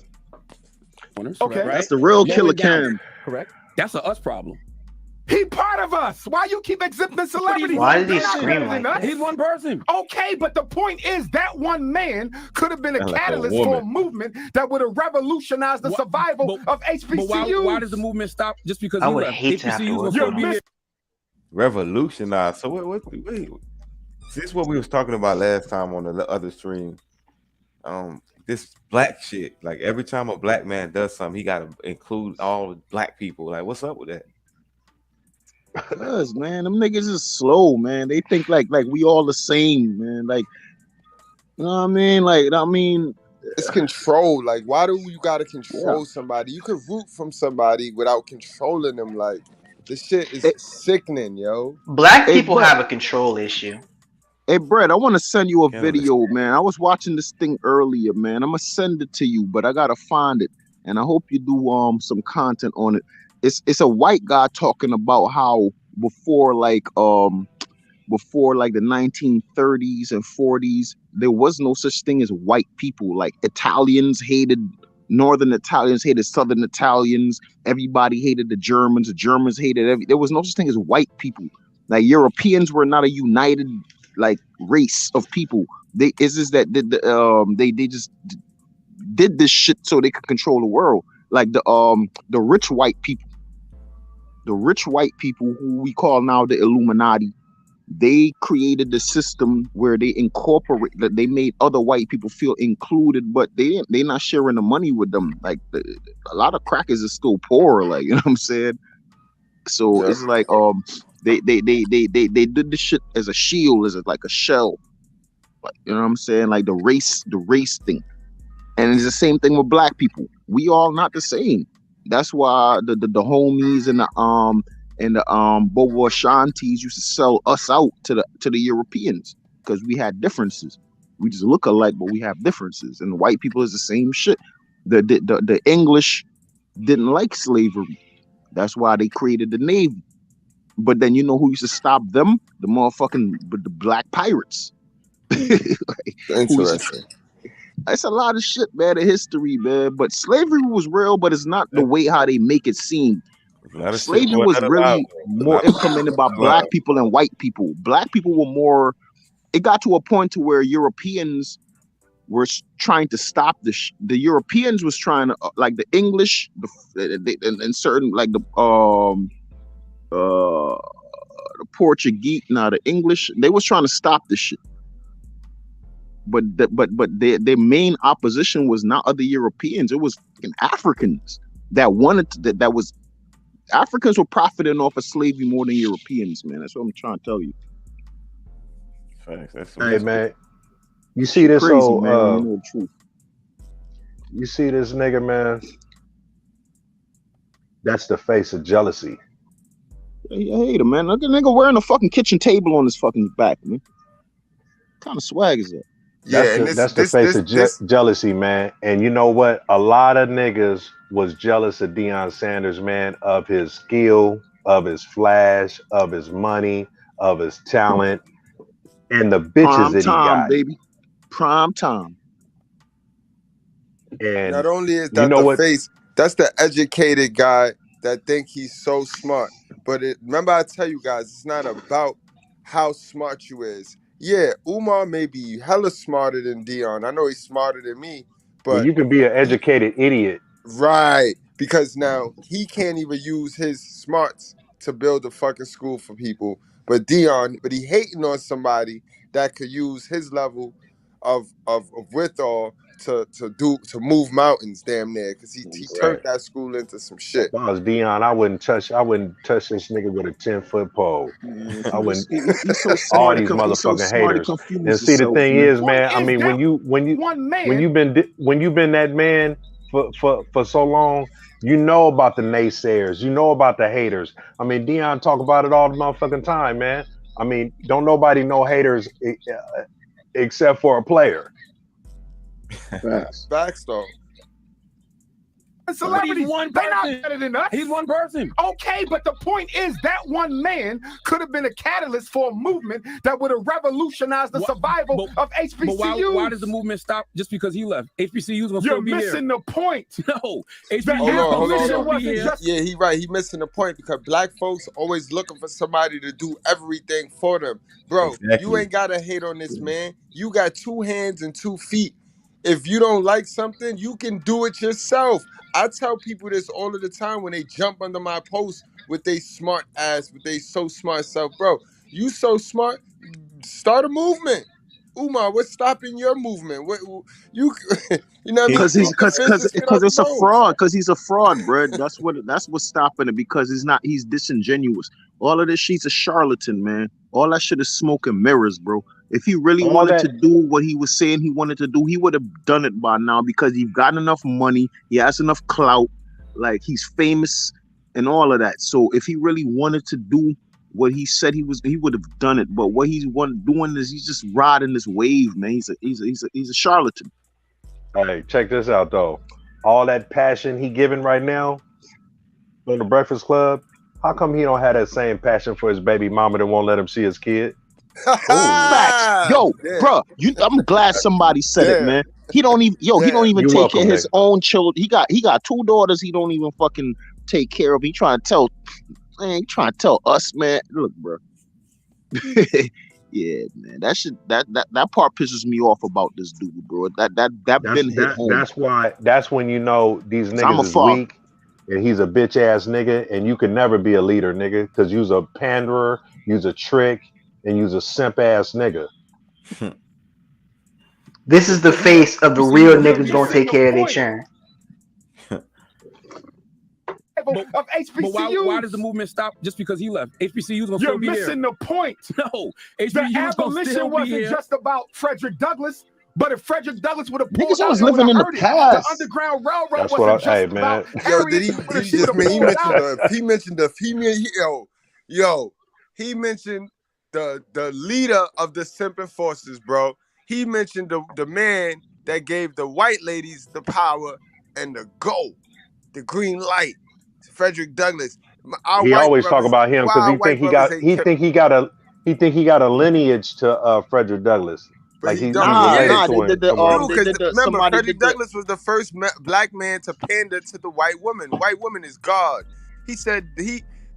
Okay. That's the real Low Killer and down. Cam. Correct. That's a us problem. He part of us. Why you keep exhibiting celebrities? Why did he They're not scream better like than us. that? He's one person. Okay, but the point is that one man could have been a Sound like a catalyst for a woman. movement that would have revolutionized the survival of HBCUs. But why does the movement stop just because I he would left? hate to have to HBCUs will work still with be him. here. Revolutionized. So wait. This is what we was talking about last time on the other stream. This black shit. Like every time a black man does something, he got to include all black people. Like, what's up with that? Cause man, them niggas is slow, man. They think like we all the same, man. Like, you know what I mean? Like, It's control. Like, why do you gotta control somebody? You could root from somebody without controlling them. Like, this shit is sickening, yo. Black people have a control issue. Hey, Brett, I want to send you a video, man. I was watching this thing earlier, man. I'm gonna send it to you, but I gotta find it, and I hope you do some content on it. It's a white guy talking about how before like the 1930s and 40s, there was no such thing as white people. Like Italians hated Northern Italians, hated Southern Italians. Everybody hated the Germans. The Germans hated there was no such thing as white people. Like Europeans were not a united like race of people. They just did this shit so they could control the world. Like the rich white people. The rich white people who we call now the Illuminati, they created the system where they they made other white people feel included, but they're not sharing the money with them. Like a lot of crackers are still poor, like, you know what I'm saying? So it's like they did this shit as a shield, as like a shell. Like, you know what I'm saying? Like the race thing. And it's the same thing with black people. We all not the same. That's why the homies and the Bobo Ashantis used to sell us out to the Europeans, because we had differences. We just look alike, but we have differences. And white people is the same shit. The English didn't like slavery. That's why they created the Navy. But then you know who used to stop them? The the black pirates. Interesting. It's a lot of shit, man, the history, man. But slavery was real, but it's not the way how they make it seem. Slavery was really more implemented by black people and white people. Black people were more. It got to a point to where Europeans were trying to stop the Europeans was trying to like the English, and certain like the Portuguese, the English. They was trying to stop this shit. But their main opposition was not other Europeans. It was fucking Africans that wanted that was Africans were profiting off of slavery more than Europeans, man. That's what I'm trying to tell you. Facts. Hey man, you see this Crazy, old man. You know the truth. you see this nigga, man? That's the face of jealousy. I hate him, man. Look at nigga wearing a fucking kitchen table on his fucking back, man. What kind of swag is that? That's the face of jealousy, man. And you know what? A lot of niggas was jealous of Deion Sanders, man, of his skill, of his flash, of his money, of his talent, and the bitches Prime that he time, got. baby. Prime time. And not only is you that know the what? face, that's the educated guy that think he's so smart. But remember, I tell you guys, it's not about how smart you is. Yeah, Umar may be hella smarter than Deion. I know he's smarter than me, Well, but you can be an educated idiot. right, because now he can't even use his smarts to build a fucking school for people. But he hating on somebody that could use his level of withal to move mountains damn near, because he turned Right. that school into some shit. If I was Deion, I wouldn't touch this nigga with a 10-foot pole. Yeah, I wouldn't. he's so All smart. these He's so motherfucking smart. He haters. confused And see, the himself, thing man. is, man. I mean, when you've been that man for so long, you know about the naysayers. You know about the haters. I mean, Deion talk about it all the motherfucking time, man. I mean, don't nobody know haters except for a player. Facts though. Celebrities, He's one they're not person. better than us. He's one person. Okay, but the point is that one man could have been a catalyst for a movement that would have revolutionized the survival of HBCUs. But why does the movement stop just because he left? HBCUs will still be here. You're missing the point. No, Hold on. wasn't just Yeah, he right. He missing the point, because black folks always looking for somebody to do everything for them. Bro, you ain't gotta hate on this man. You got 2 hands and 2 feet. If you don't like something, you can do it yourself. I tell people this all of the time when they jump under my post with they smart ass, with they so smart self. Bro, you so smart, start a movement. Umar, what's stopping your movement? What you you know what I mean? Because it's a fraud. Because he's a fraud, bro. That's what's stopping it. Because he's disingenuous. All of this shit's a charlatan, man. All that shit is smoke and mirrors, bro. If he really wanted to do what he was saying he wanted to do, he would have done it by now, because he's got enough money, he has enough clout, like he's famous and all of that. So if he really wanted to do what he said he would have done it. But what he's doing is he's just riding this wave, man. He's a charlatan. Hey, check this out though. All that passion he giving right now on the Breakfast Club, how come he don't have that same passion for his baby mama that won't let him see his kid? Facts. Yo, bro, I'm glad somebody said it, man. He don't even take care of his own children. He got 2 daughters he don't even fucking take care of. He trying to tell us, man. Look, bro. Yeah, man. That part pisses me off about this dude, bro. That been hit home. That's when you know these niggas is weak and he's a bitch ass nigga, and you can never be a leader, nigga, because you's a panderer, you's a trick, and you's a simp ass nigga. This is the face of the real niggas gonna take care of their churn. But why does the movement stop just because he left? HBCUs gonna still be here. You're missing the point. No, the abolition wasn't just about Frederick Douglass. But if Frederick Douglass would have pulled niggas out, was living in the past. The Underground Railroad That's wasn't what just hey, man. Yo, did he mentioned the leader of the simping forces, bro. He mentioned the man that gave the white ladies the power and the go, the green light. Frederick Douglass. He always talk about him because he think he got a lineage to Frederick Douglass. But like he's related to him. Remember, Frederick Douglass was the first black man to pander to the white woman. White woman is God. He said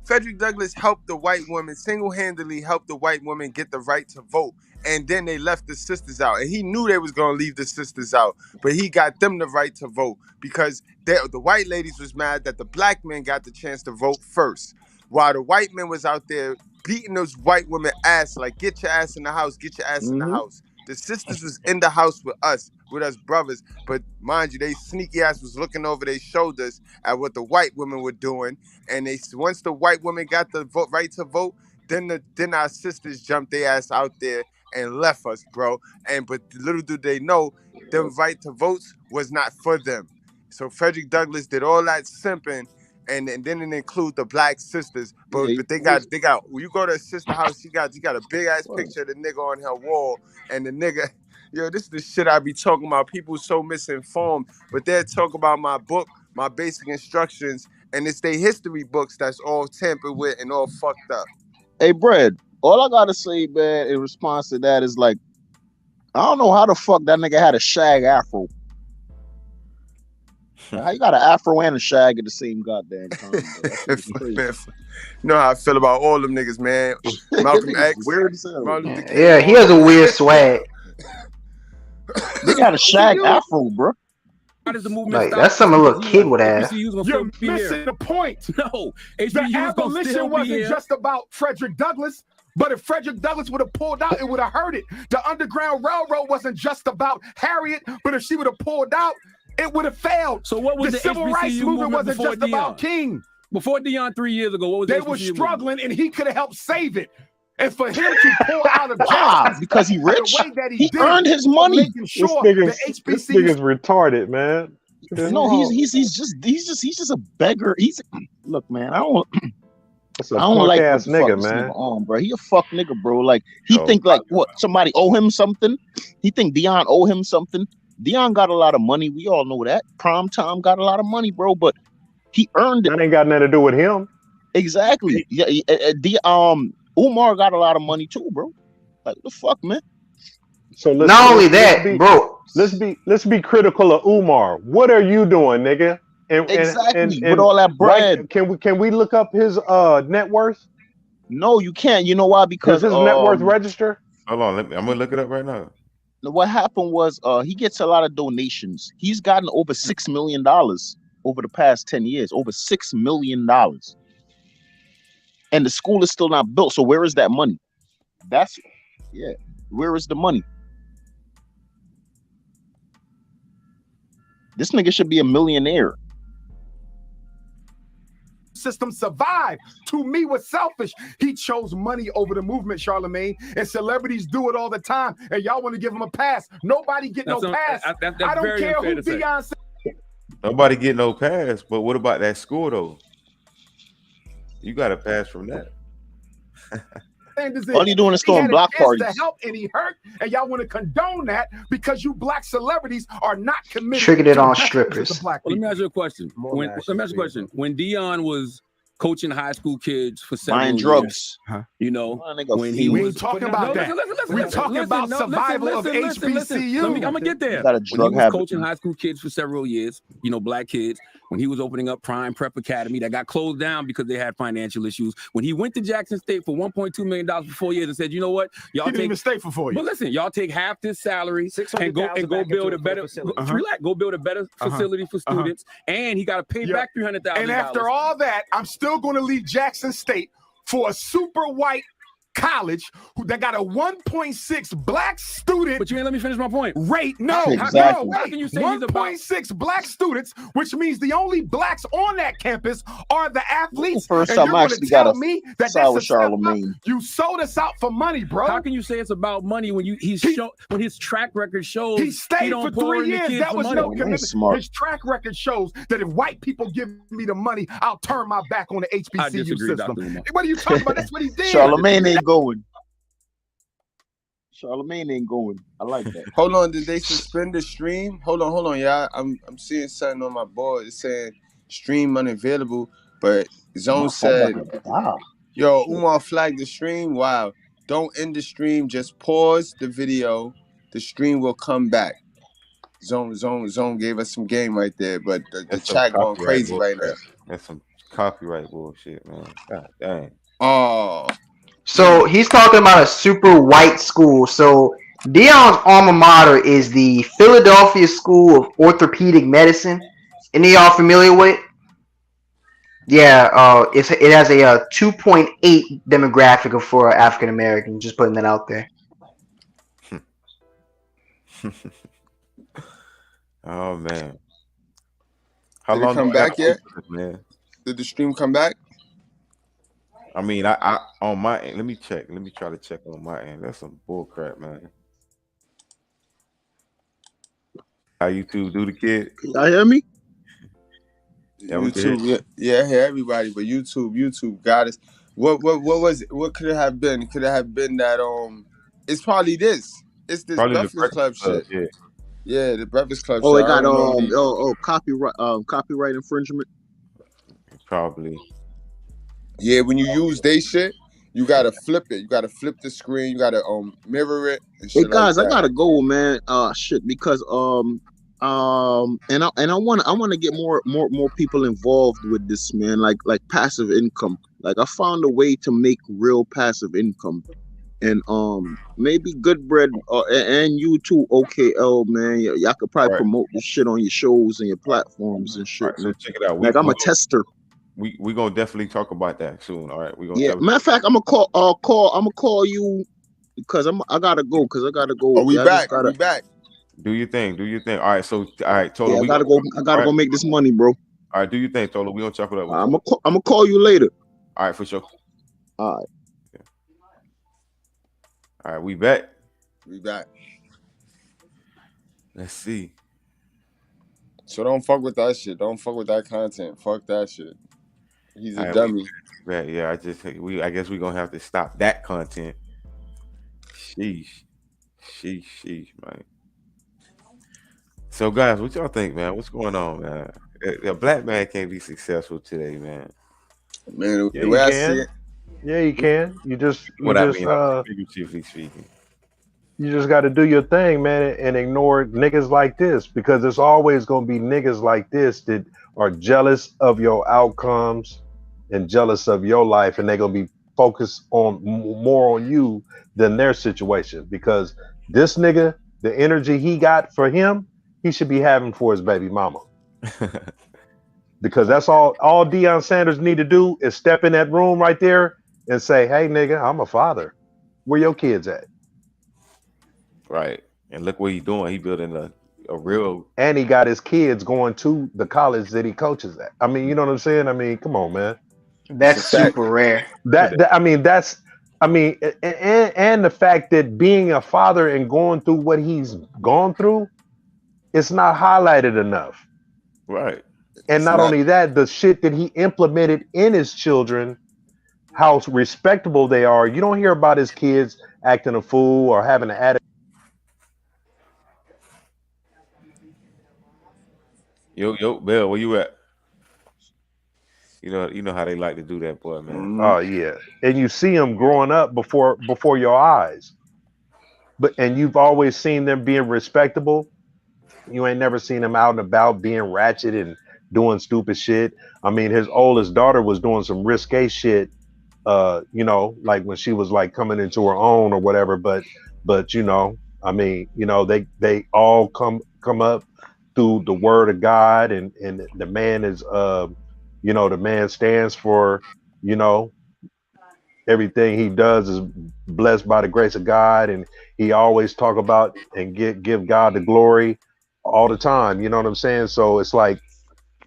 Frederick Douglass helped the white woman, single-handedly helped the white woman get the right to vote. And then they left the sisters out. And he knew they was going to leave the sisters out. But he got them the right to vote because the white ladies was mad that the black men got the chance to vote first. While the white men was out there beating those white women ass, like, get your ass in the house, get your ass in the house. The sisters was in the house with us, with us brothers. But mind you, they sneaky ass was looking over their shoulders at what the white women were doing. And once the white women got the right to vote, then our sisters jumped their ass out there and left us, bro. But little do they know, them right to votes was not for them. So Frederick Douglass did all that simping, and then it include the black sisters. But they got when you go to a sister house, she got a big ass picture of the nigga on her wall, and the nigga, yo, this is the shit I be talking about. People so misinformed, but they'll talk about my book, my basic instructions, and it's their history books that's all tampered with and all fucked up. Hey, Brad, all I gotta say, man, in response to that is like, I don't know how the fuck that nigga had a shag afro. How you got an afro and a shag at the same goddamn time? You know how I feel about all them niggas, man. Malcolm X, weird as hell. Yeah, he has a weird swag. They got a shag afro, bro. How does the movement Like, that's something a little kid would have. You're missing the point. No, the abolition wasn't just about Frederick Douglass. But if Frederick Douglass would have pulled out, it would have hurt it. The Underground Railroad wasn't just about Harriet, but if she would have pulled out, it would have failed. So what was the civil HBCU rights movement wasn't just Deion? about King. Before Deion 3 years ago, what was they the were HBCU struggling, movement? and he could have helped save it. And for him to pull out of Why? Because he rich. He earned his money. This nigga's retarded, man. No, he's just a beggar. Look, man, I don't punk like ass nigga, man. On, bro. He a fuck nigga, bro. Like he think like what? Somebody owe him something. He think Deion owe him something. Deion got a lot of money. We all know that. Prime Time got a lot of money, bro. But he earned it. That ain't got nothing to do with him. Exactly. Yeah. Umar got a lot of money too, bro. Like what the fuck, man. So not only that, bro. Let's be critical of Umar. What are you doing, nigga? Exactly. With all that bread. Can we look up his net worth? No, you can't. You know why? Because does his net worth register? Hold on, I'm gonna look it up right now. What happened was he gets a lot of donations. He's gotten over $6 million over the past 10 years. Over $6 million. And the school is still not built. So where is that money? Where is the money? This nigga should be a millionaire. System survived. To me, was selfish. He chose money over the movement, Charlemagne, and celebrities do it all the time. And y'all want to give him a pass? Nobody get no pass. I don't care who Deion said. Nobody get no pass. But what about that school though? You got a pass from that. All you doing is throwing block parties. To help, and he hurt, and y'all want to condone that because you black celebrities are not committed. Triggered it on strippers. Let me ask you a question. When Deion was coaching high school kids for 7 buying years, drugs, you know, when he was talking about that. We're talking about survival of HBCU. I'm gonna get there. Got a drug habit. Coaching high school kids for several years, you know, black kids. When he was opening up Prime Prep Academy, that got closed down because they had financial issues. When he went to Jackson State for $1.2 million for 4 years and said, you know what, y'all he didn't even stay for 4 years. But listen, y'all take half this salary and go build a better go build a better facility for students, and he got to pay back $300,000. And after all that, I'm still going to leave Jackson State for a super white college that got a 1.6 black student. But you ain't let me finish my point. Rate. No, exactly. How can you say 1.6 black students, which means the only blacks on that campus are the athletes. First and time you're I actually got a sour Charlemagne. You sold us out for money, bro. How can you say it's about money when when his track record shows he stayed for 3 years? That was no commitment. His track record shows that if white people give me the money, I'll turn my back on the HBCU system. What are you talking about? That's what he did. Charlemagne ain't going. Charlemagne ain't going. I like that. Hold on, did they suspend the stream? Hold on, y'all. I'm seeing something on my board. It's saying stream unavailable, but Zone said, "Yo, Umar flagged the stream. Wow, don't end the stream. Just pause the video. The stream will come back." Zone gave us some game right there, but the chat going crazy right now. That's some copyright bullshit, man. God dang. Oh. So he's talking about a super white school. So Deion's alma mater is the Philadelphia School of Orthopedic Medicine. Any y'all familiar with it? Yeah, it has a 2.8 demographic for African American. Just putting that out there. Oh man, how Did it long do come I gotta back wait yet? for this, man? Did the stream come back? I mean, I on my end. Let me check. Let me try to check on my end. That's some bull crap, man. How you two do the kid? Can y'all hear me? Yeah, we can hear YouTube, yeah, I hear everybody, but YouTube got us. What was it? What could it have been? Could it have been that it's probably this. It's this probably the Breakfast Club Breakfast Club. shit. Yeah, Yeah, the Breakfast Club Oh, shit. it I got don't normally. copyright infringement. probably. Yeah, when you use they shit, you gotta flip it. You gotta flip the screen. You gotta mirror it and Hey shit like guys, I that. gotta go, man. Shit, because and I want to get more people involved with this, man. Like passive income. Like I found a way to make real passive income, and maybe Good Bread and you too, OKL, man. Y'all could All probably right, promote this shit on your shows and your platforms and all shit, right. So man. check it out. Like I'm a tester. We gonna definitely talk about that soon. All right, we gonna Yeah. definitely. Matter of fact, I'm gonna call you because I gotta go. Oh, we Yeah, I just back. gotta. We back. Do your thing. Do your thing. All right. So all right, Tola, Yeah, I we gotta gonna. go. I All gotta right. go make this money, bro. All right. Do your thing, Tola. We gonna chop it up with I'm you. gonna call you later. All right, for sure. All right. All right, we back. We back. Let's see. So don't fuck with that shit. Don't fuck with that content. Fuck that shit. He's a All right, dummy. we back. Yeah, I guess we gonna have to stop that content. Sheesh, man. So guys, what y'all think, man? What's going on, man? A black man can't be successful today, man. Man, Yeah, the you way I see can. it, Yeah, you can. You just What I mean, figuratively speaking. you just got to do your thing, man, and ignore niggas like this because it's always going to be niggas like this that are jealous of your outcomes and jealous of your life, and they're going to be focused on more on you than their situation because this nigga, the energy he got for him, he should be having for his baby mama. Because that's all Deion Sanders need to do is step in that room right there and say, "Hey, nigga, I'm a father. Where your kids at?" Right. And look what he's doing. He building a real. And he got his kids going to the college that he coaches at. I mean, you know what I'm saying? I mean, come on, man. That's super rare. And the fact that being a father and going through what he's gone through, it's not highlighted enough. Right. And not only that, the shit that he implemented in his children, how respectable they are. You don't hear about his kids acting a fool or having an attitude. Yo, Bill, where you at? You know how they like to do that, boy, man. Oh yeah, and you see them growing up before your eyes, and you've always seen them being respectable. You ain't never seen them out and about being ratchet and doing stupid shit. I mean, his oldest daughter was doing some risque shit, like when she was like coming into her own or whatever. But I mean, they all come up through the word of God, and the man is, the man stands for, everything he does is blessed by the grace of God, and he always talk about and give God the glory all the time. You know what I'm saying? So it's like,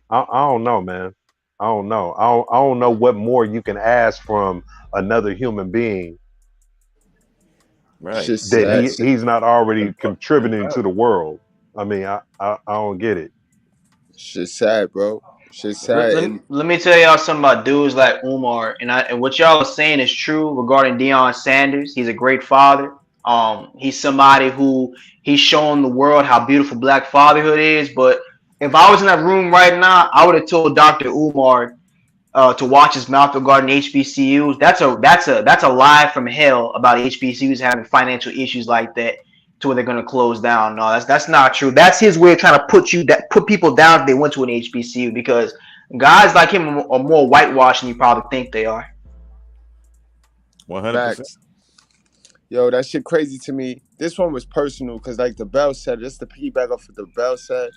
I don't know, man. I don't know. I don't know what more you can ask from another human being Right. that he's not already contributing to the world. I mean, I don't get it. shit's sad, bro. Shit's sad. And Let me tell y'all something about dudes like Umar, and what y'all are saying is true regarding Deion Sanders. He's a great father. He's somebody who he's shown the world how beautiful black fatherhood is. But if I was in that room right now, I would have told Dr. Umar to watch his mouth regarding HBCUs. That's a lie from hell about HBCUs having financial issues like that to where they're going to close down. No, that's not true. That's his way of trying to put people down if they went to an HBCU, because guys like him are more whitewashed than you probably think they are. 100%. Facts. Yo, that shit crazy to me. This one was personal because, like the Bell said, this the piggyback off of the Bell said.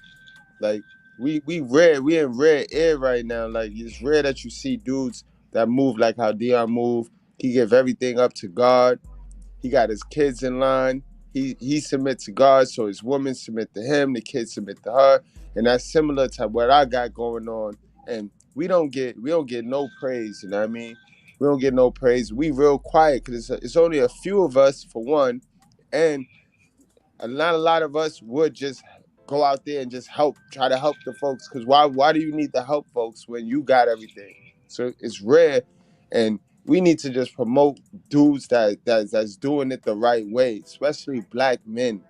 Like we in rare air right now. Like it's rare that you see dudes that move like how Deion move. He give everything up to God. He got his kids in line. he submits to God, so his women submit to him, the kids submit to her, and that's similar to what I got going on. And we don't get no praise, you know what I mean? We don't get no praise. We real quiet because it's only a few of us for one, and not a lot of us would just go out there and just try to help the folks. Because why do you need to help folks when you got everything? So it's rare, and we need to just promote dudes that's doing it the right way, especially black men.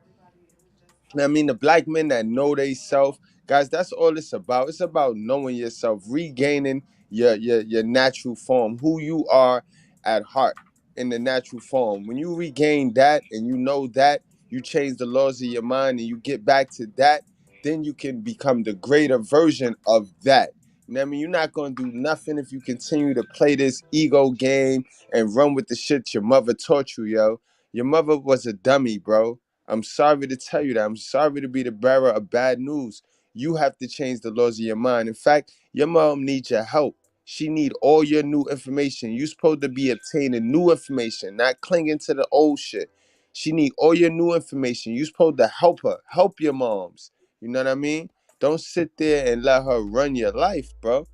I mean, the black men that know they self, guys, that's all it's about. It's about knowing yourself, regaining your natural form, who you are at heart in the natural form. When you regain that and you know that, you change the laws of your mind and you get back to that, then you can become the greater version of that. You know what I mean? You're not going to do nothing if you continue to play this ego game and run with the shit your mother taught you, yo. Your mother was a dummy, bro. I'm sorry to tell you that. I'm sorry to be the bearer of bad news. You have to change the laws of your mind. In fact, your mom needs your help. She need all your new information. You supposed to be obtaining new information, not clinging to the old shit. She need all your new information. You supposed to help her. Help your moms. You know what I mean? Don't sit there and let her run your life, bro.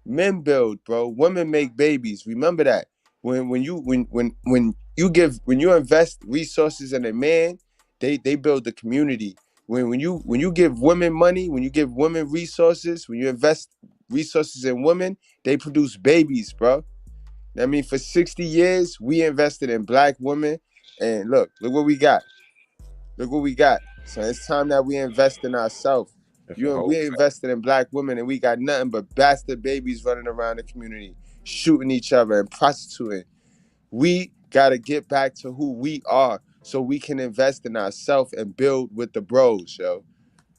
Men build, bro. Women make babies. Remember that. When you invest resources in a man, they build the community. When you give women money, when you give women resources, when you invest resources in women, they produce babies, bro. I mean, for 60 years, we invested in black women, and look what we got. Look what we got. So it's time that we invest in ourselves. We invested in black women, and we got nothing but bastard babies running around the community, shooting each other and prostituting. We got to get back to who we are so we can invest in ourselves and build with the bros, yo.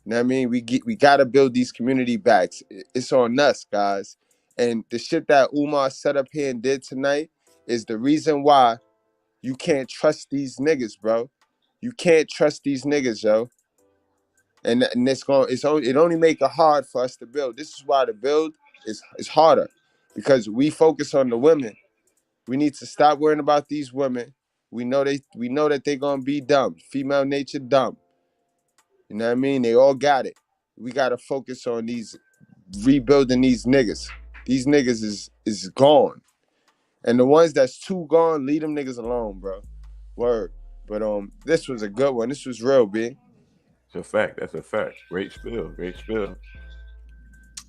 You know what I mean? We got to build these community backs. It's on us, guys. And the shit that Umar set up here and did tonight is the reason why you can't trust these niggas, bro. You can't trust these niggas, yo. And it only make it hard for us to build. This is why the build is harder, because we focus on the women. We need to stop worrying about these women. We know that they're gonna be dumb. Female nature dumb. You know what I mean? They all got it. We gotta focus on rebuilding these niggas. These niggas is gone. And the ones that's too gone, leave them niggas alone, bro. Word. But this was a good one. This was real, B. It's a fact. That's a fact. Great spill. Great spill.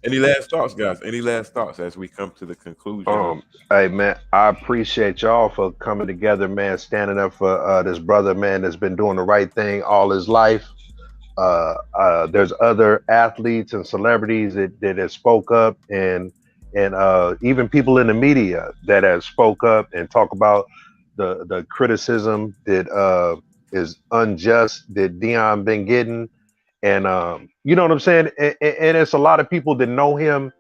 Any last thoughts, guys? Any last thoughts as we come to the conclusion? Hey man, I appreciate y'all for coming together, man, standing up for this brother, man, that's been doing the right thing all his life. There's other athletes and celebrities that have spoke up, and even people in the media that have spoke up and talk about the criticism that is unjust that Deion been getting. And you know what I'm saying? And it's a lot of people that know him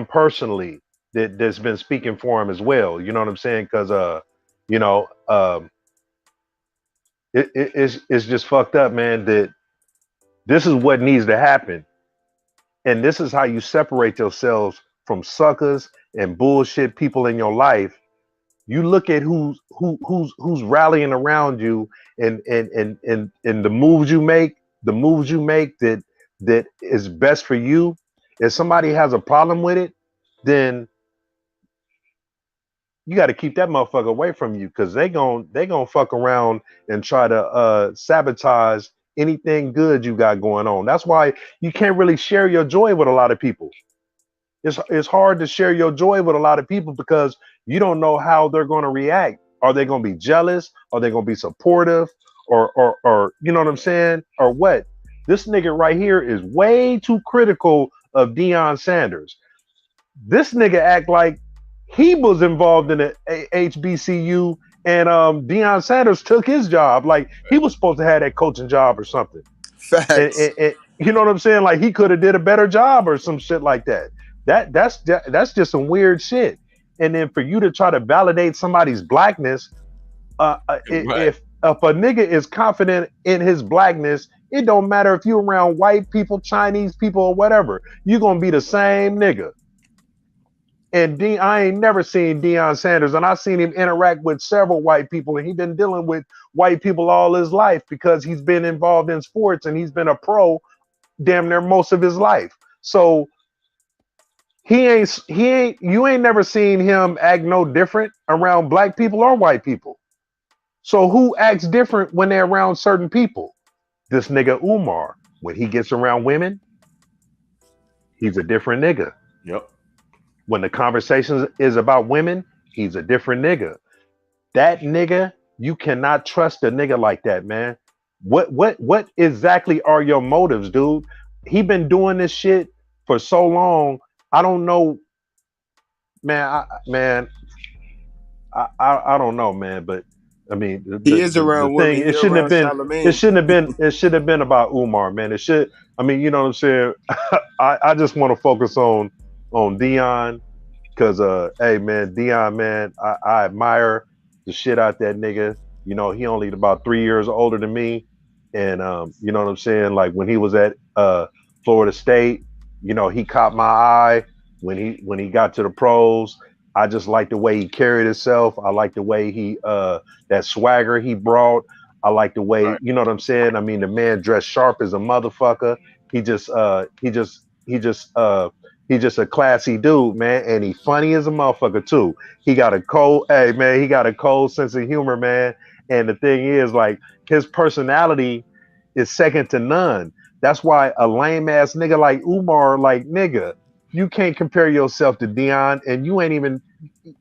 personally that's been speaking for him as well. You know what I'm saying? Because you know, it's just fucked up, man, that this is what needs to happen. And this is how you separate yourselves from suckers and bullshit people in your life. You look at who's rallying around you, and the moves you make that is best for you. If somebody has a problem with it, then you got to keep that motherfucker away from you, because they gon' fuck around and try to sabotage anything good you got going on. That's why you can't really share your joy with a lot of people. It's hard to share your joy with a lot of people because you don't know how they're going to react. Are they going to be jealous? Are they going to be supportive? Or you know what I'm saying? Or what? This nigga right here is way too critical of Deion Sanders. This nigga act like he was involved in the HBCU, and Deion Sanders took his job. Like he was supposed to have that coaching job or something. Facts. And you know what I'm saying? Like he could have did a better job or some shit like that. That's just some weird shit. And then for you to try to validate somebody's blackness, if a nigga is confident in his blackness, it don't matter if you're around white people, Chinese people, or whatever. You're gonna be the same nigga. And I ain't never seen Deion Sanders, and I've seen him interact with several white people, and he's been dealing with white people all his life because he's been involved in sports and he's been a pro damn near most of his life. So you ain't never seen him act no different around black people or white people. So who acts different when they're around certain people? This nigga Umar, when he gets around women, he's a different nigga. Yep. When the conversation is about women, he's a different nigga. That nigga, you cannot trust a nigga like that, man. What exactly are your motives, dude? He been doing this shit for so long. I don't know, man. I don't know, man. But I mean, He is the around thing, women. He around Charlemagne. it shouldn't have been about Umar, man. It should. I mean, you know what I'm saying. I just want to focus on Deion. Cause hey man, Deion, man, I admire the shit out that nigga. You know, he only about 3 years older than me. And you know what I'm saying? Like when he was at Florida State, you know, he caught my eye when he got to the pros. I just like the way he carried himself. I like the way he that swagger he brought. I like the way, you know what I'm saying? I mean, the man dressed sharp as a motherfucker. He just he's just a classy dude, man, and he funny as a motherfucker too. He got a cold sense of humor, man. And the thing is, like, his personality is second to none. That's why a lame ass nigga like Umar, like, nigga, you can't compare yourself to Deion, and you ain't even.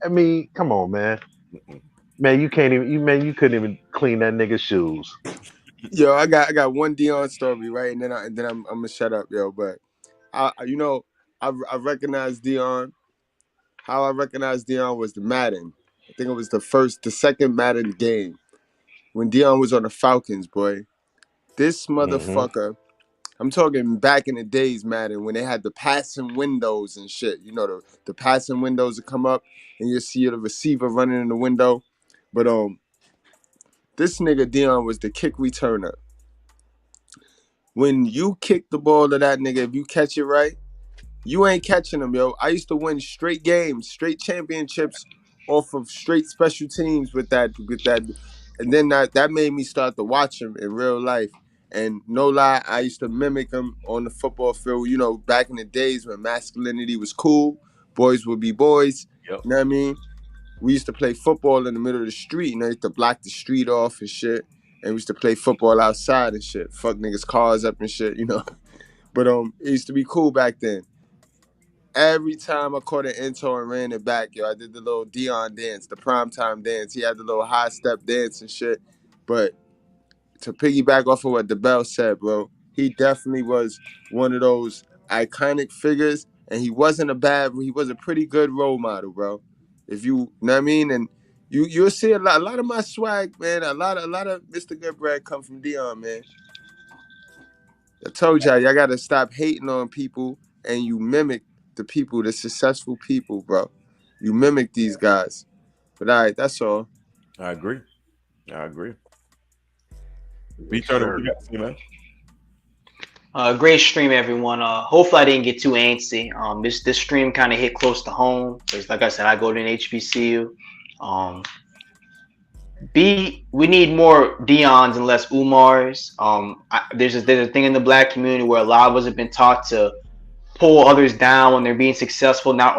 I mean, come on, man. Man, you can't even. You couldn't even clean that nigga's shoes. Yo, I got one Deion story, right, and then I'm gonna shut up, yo. But I recognize Deion. How I recognized Deion was the Madden. I think it was the second Madden game when Deion was on the Falcons, boy. This motherfucker. I'm talking back in the days, Madden, when they had the passing windows and shit. You know, the passing windows would come up and you see the receiver running in the window. But this nigga Deion was the kick returner. When you kick the ball to that nigga, if you catch it right, you ain't catching him, yo. I used to win straight games, straight championships off of straight special teams with that. And then that made me start to watch him in real life. And no lie, I used to mimic him on the football field. You know, back in the days when masculinity was cool, boys would be boys. Yep. You know what I mean? We used to play football in the middle of the street, and they used to block the street off and shit. And we used to play football outside and shit. Fuck niggas' cars up and shit, you know. But it used to be cool back then. Every time I caught an intro and ran it back, yo, I did the little Deion dance, the primetime dance. He had the little high step dance and shit. But to piggyback off of what DeBell said, bro, he definitely was one of those iconic figures, and he was a pretty good role model, bro. If you know what I mean, and you'll see a lot of my swag, man. A lot of Mr. Goodbread come from Deion, man. I told y'all gotta stop hating on people and you mimic the people, the successful people, bro. You mimic these guys. But all right, that's all. I agree. B Turner, what you got to say, man? Great stream, everyone. Hopefully I didn't get too antsy. This stream kind of hit close to home because, like I said, I go to an HBCU. We need more Deons and less Umars. There's a thing in the black community where a lot of us have been taught to pull others down when they're being successful, not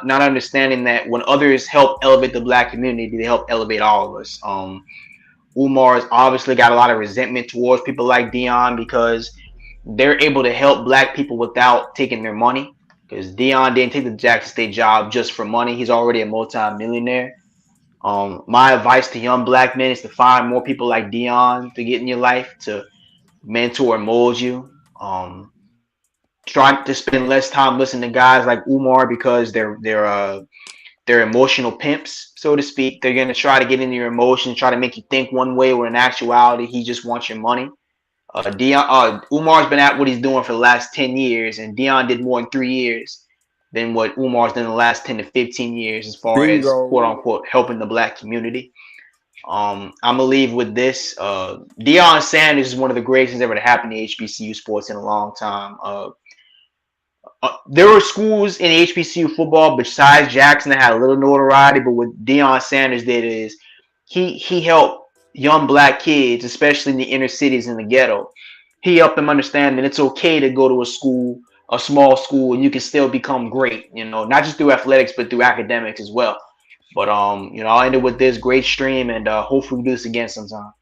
understanding that when others help elevate the black community, they help elevate all of us. Umar's obviously got a lot of resentment towards people like Deion because they're able to help black people without taking their money. Because Deion didn't take the Jackson State job just for money. He's already a multi-millionaire. My advice to young black men is to find more people like Deion to get in your life to mentor and mold you. Try to spend less time listening to guys like Umar because they're emotional pimps, so to speak. They're gonna try to get into your emotions, try to make you think one way, where in actuality he just wants your money. Umar's been at what he's doing for the last 10 years, and Deion did more in 3 years than what Umar's done in the last 10 to 15 years as far as quote unquote helping the black community. I'm gonna leave with this. Deion Sanders is one of the greatest things ever to happen to HBCU sports in a long time. there were schools in HBCU football besides Jackson that had a little notoriety, but what Deion Sanders did is he helped young black kids, especially in the inner cities in the ghetto. He helped them understand that it's okay to go to a school, a small school, and you can still become great. You know, not just through athletics, but through academics as well. But I'll end it with this great stream, and hopefully we do this again sometime.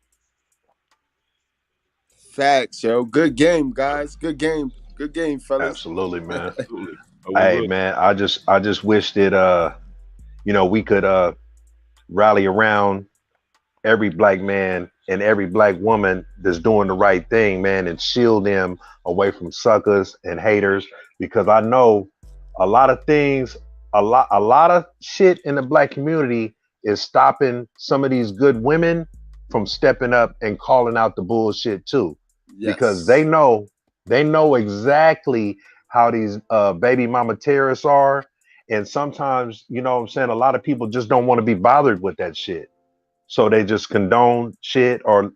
Facts, yo. Good game, guys. Good game. Good game, fellas. Absolutely, man. Absolutely. Hey, man, I just wish that we could rally around every black man and every black woman that's doing the right thing, man, and shield them away from suckers and haters. Because I know a lot of things, a lot of shit in the black community is stopping some of these good women from stepping up and calling out the bullshit too. Yes. Because they know exactly how these baby mama terrorists are. And sometimes, you know what I'm saying, a lot of people just don't want to be bothered with that shit. So they just condone shit, or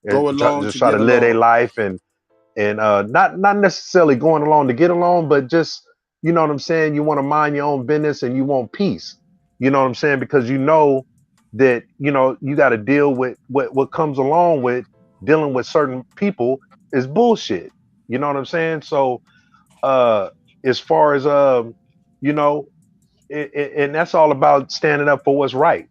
Go along just to try get to live their along. life and not necessarily going along to get along, but just, you know what I'm saying, you want to mind your own business and you want peace. You know what I'm saying? Because you know that, you got to deal with what comes along with dealing with certain people is bullshit. You know what I'm saying? So as far as and that's all about standing up for what's right.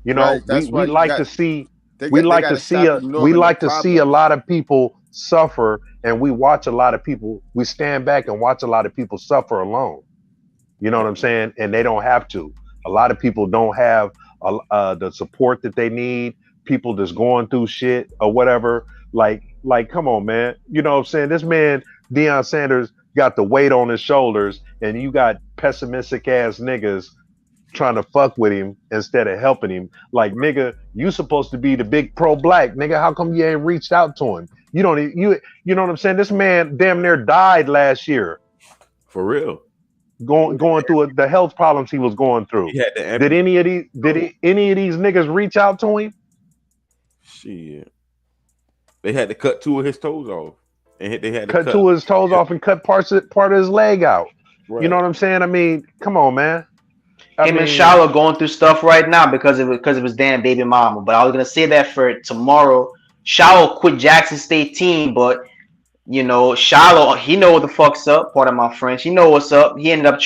You know, Right. That's why we you like got to see they we got they like got to to see stop ignoring the problem. a lot of people suffer, and we watch a lot of people. We stand back and watch a lot of people suffer alone. You know what I'm saying? And they don't have to. A lot of people don't have the support that they need. People that's going through shit or whatever. Like, come on, man. You know what I'm saying? This man, Deion Sanders, got the weight on his shoulders, and you got pessimistic ass niggas trying to fuck with him instead of helping him. Like, nigga, you supposed to be the big pro black nigga. How come you ain't reached out to him? You don't. You know what I'm saying? This man damn near died last year. For real. Going through the health problems he was going through. He had to Did any of these niggas reach out to him? Shit. They had to cut 2 of his toes off. And they had to cut 2 of his toes off and cut part of his leg out. Right. You know what I'm saying? I mean, come on, man. Him and Shiloh going through stuff right now because of his damn baby mama. But I was gonna say that for tomorrow. Shiloh quit Jackson State team, but Shiloh, he know what the fuck's up. Part of my French, he know what's up. He ended up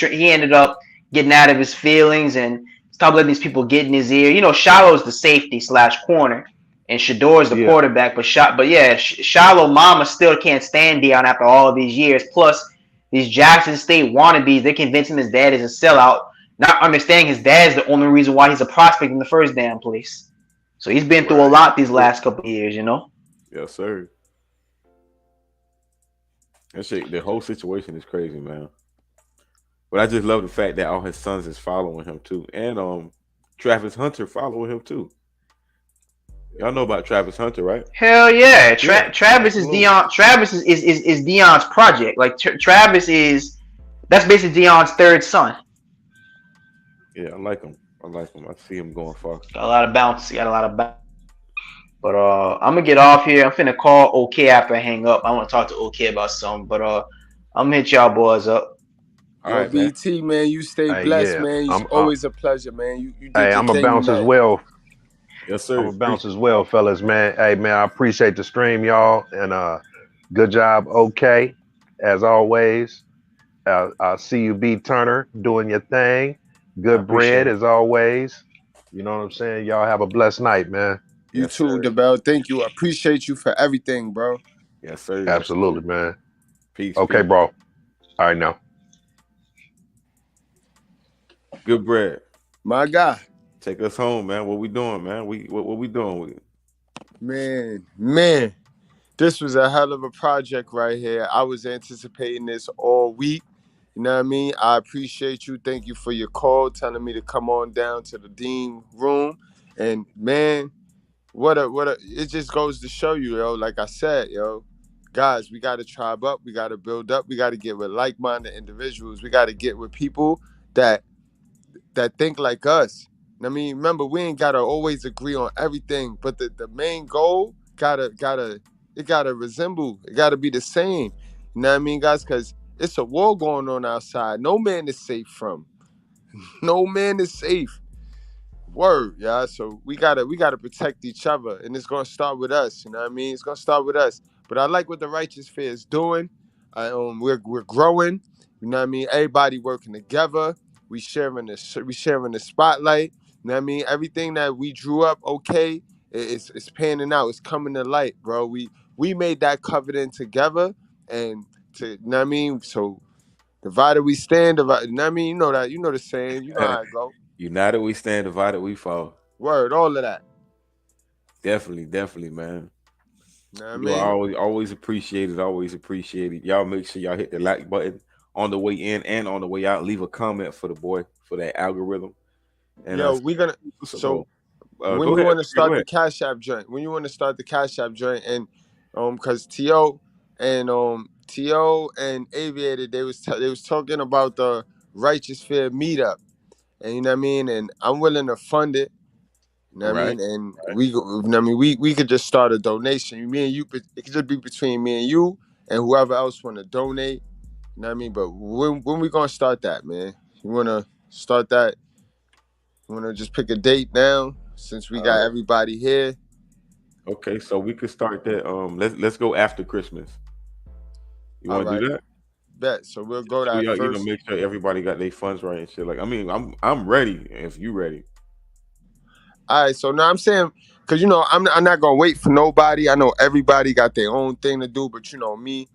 getting out of his feelings and stop letting these people get in his ear. Shiloh's the safety / corner, and Shador's the quarterback. But Shiloh mama still can't stand Deion after all of these years. Plus, these Jackson State wannabes, they convince him his dad is a sellout, not understanding his dad's the only reason why he's a prospect in the first damn place. So he's been through a lot these last couple of years, Yes, sir. That shit, the whole situation is crazy, man. But I just love the fact that all his sons is following him too, and Travis Hunter following him too. Y'all know about Travis Hunter, right? Hell yeah, Travis is Deion. Travis is Deion's project. Like Travis that's basically Deion's third son. Yeah, I like him. I see him going far. Got a lot of bounce. But I'm gonna get off here. I'm finna call OK after I hang up. I want to talk to OK about something. But I'm gonna hit y'all boys up. All right, BT, man. You stay blessed, man. It's always a pleasure, man. You did I'm a bounce as well. Yes, sir. I'm a bounce as well, fellas, man. Hey, man, I appreciate the stream, y'all, and good job, OK, as always. I see you, B Turner, doing your thing. Good bread as always. You know what I'm saying? Y'all have a blessed night, man. You too, DeBell. Thank you. I appreciate you for everything, bro. Yes, sir. Absolutely, man. Peace. Okay, peace. bro. All right, now. Good bread. My guy. Take us home, man. What we doing, man? What we doing? Man. This was a hell of a project right here. I was anticipating this all week. You know what I mean? I appreciate you. Thank you for your call, telling me to come on down to the Dean room. And man, it just goes to show you, yo, like I said, yo, guys, we got to tribe up. We got to build up. We got to get with like-minded individuals. We got to get with people that think like us. I mean, remember, we ain't got to always agree on everything, but the main goal gotta resemble. It gotta be the same. You know what I mean, guys? Because It's a war going on outside. No man is safe from. No man is safe. Word, yeah. So we gotta protect each other, and it's gonna start with us. You know what I mean? It's gonna start with us. But I like what the Righteous Fear is doing. We're growing. You know what I mean? Everybody working together. We sharing the spotlight. You know what I mean? Everything that we drew up, okay, it's panning out. It's coming to light, bro. We made that covenant together, and you know what I mean? So divided we stand. Divided, you know what I mean? You know the saying. You know how it go. United we stand, divided we fall. Word, all of that. Definitely, man. You know what I You are mean? always appreciated. Always appreciated. Y'all make sure y'all hit the like button on the way in and on the way out. Leave a comment for the boy for that algorithm. And Yo, we're gonna. So when go you ahead. want to Go start the ahead. Cash App joint, and because T.O. and Aviator, they was talking about the Righteous Fear meetup, and you know what I mean. And I'm willing to fund it. You know what I Right. mean? And you know what I mean, we could just start a donation. Me and you, it could just be between me and you and whoever else want to donate. You know what I mean? But when we gonna start that, man? You wanna start that? You wanna just pick a date now since we got everybody here? Okay, so we could start that. Let's go after Christmas. You All want to right, do that? bet. So we'll go So that we first. make sure everybody got their funds right and shit. Like, I mean, I'm ready if you ready. All right. So now I'm saying, cause I'm not gonna wait for nobody. I know everybody got their own thing to do, but me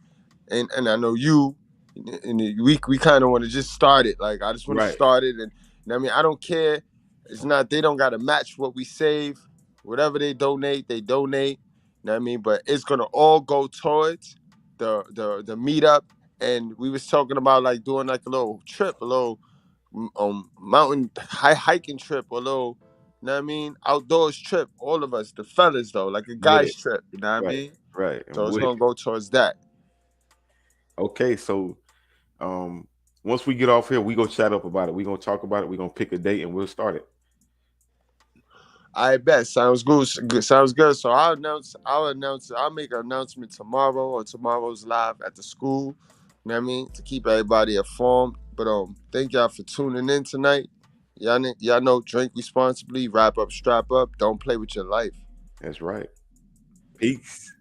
and I know you, and we kind of want to just start it. Like I just want to Right. start it, and I mean I don't care. It's not they don't got to match what we save. Whatever they donate, they donate. You know what I mean? But it's gonna all go towards the meetup. And we was talking about like doing like a little trip, a little mountain hiking trip, a little, you know what I mean, outdoors trip. All of us, the fellas though, like a With it. guy's trip. You know what I Right. mean? Right. So And it's with it. gonna go towards that. Okay, so once we get off here, we go chat up about it. We gonna talk about it. We gonna pick a date and we'll start it. I bet. Sounds good. Sounds good. So I'll make an announcement tomorrow or tomorrow's live at the school. You know what I mean? To keep everybody informed. But thank y'all for tuning in tonight. Y'all know, drink responsibly, wrap up, strap up, don't play with your life. That's right. Peace.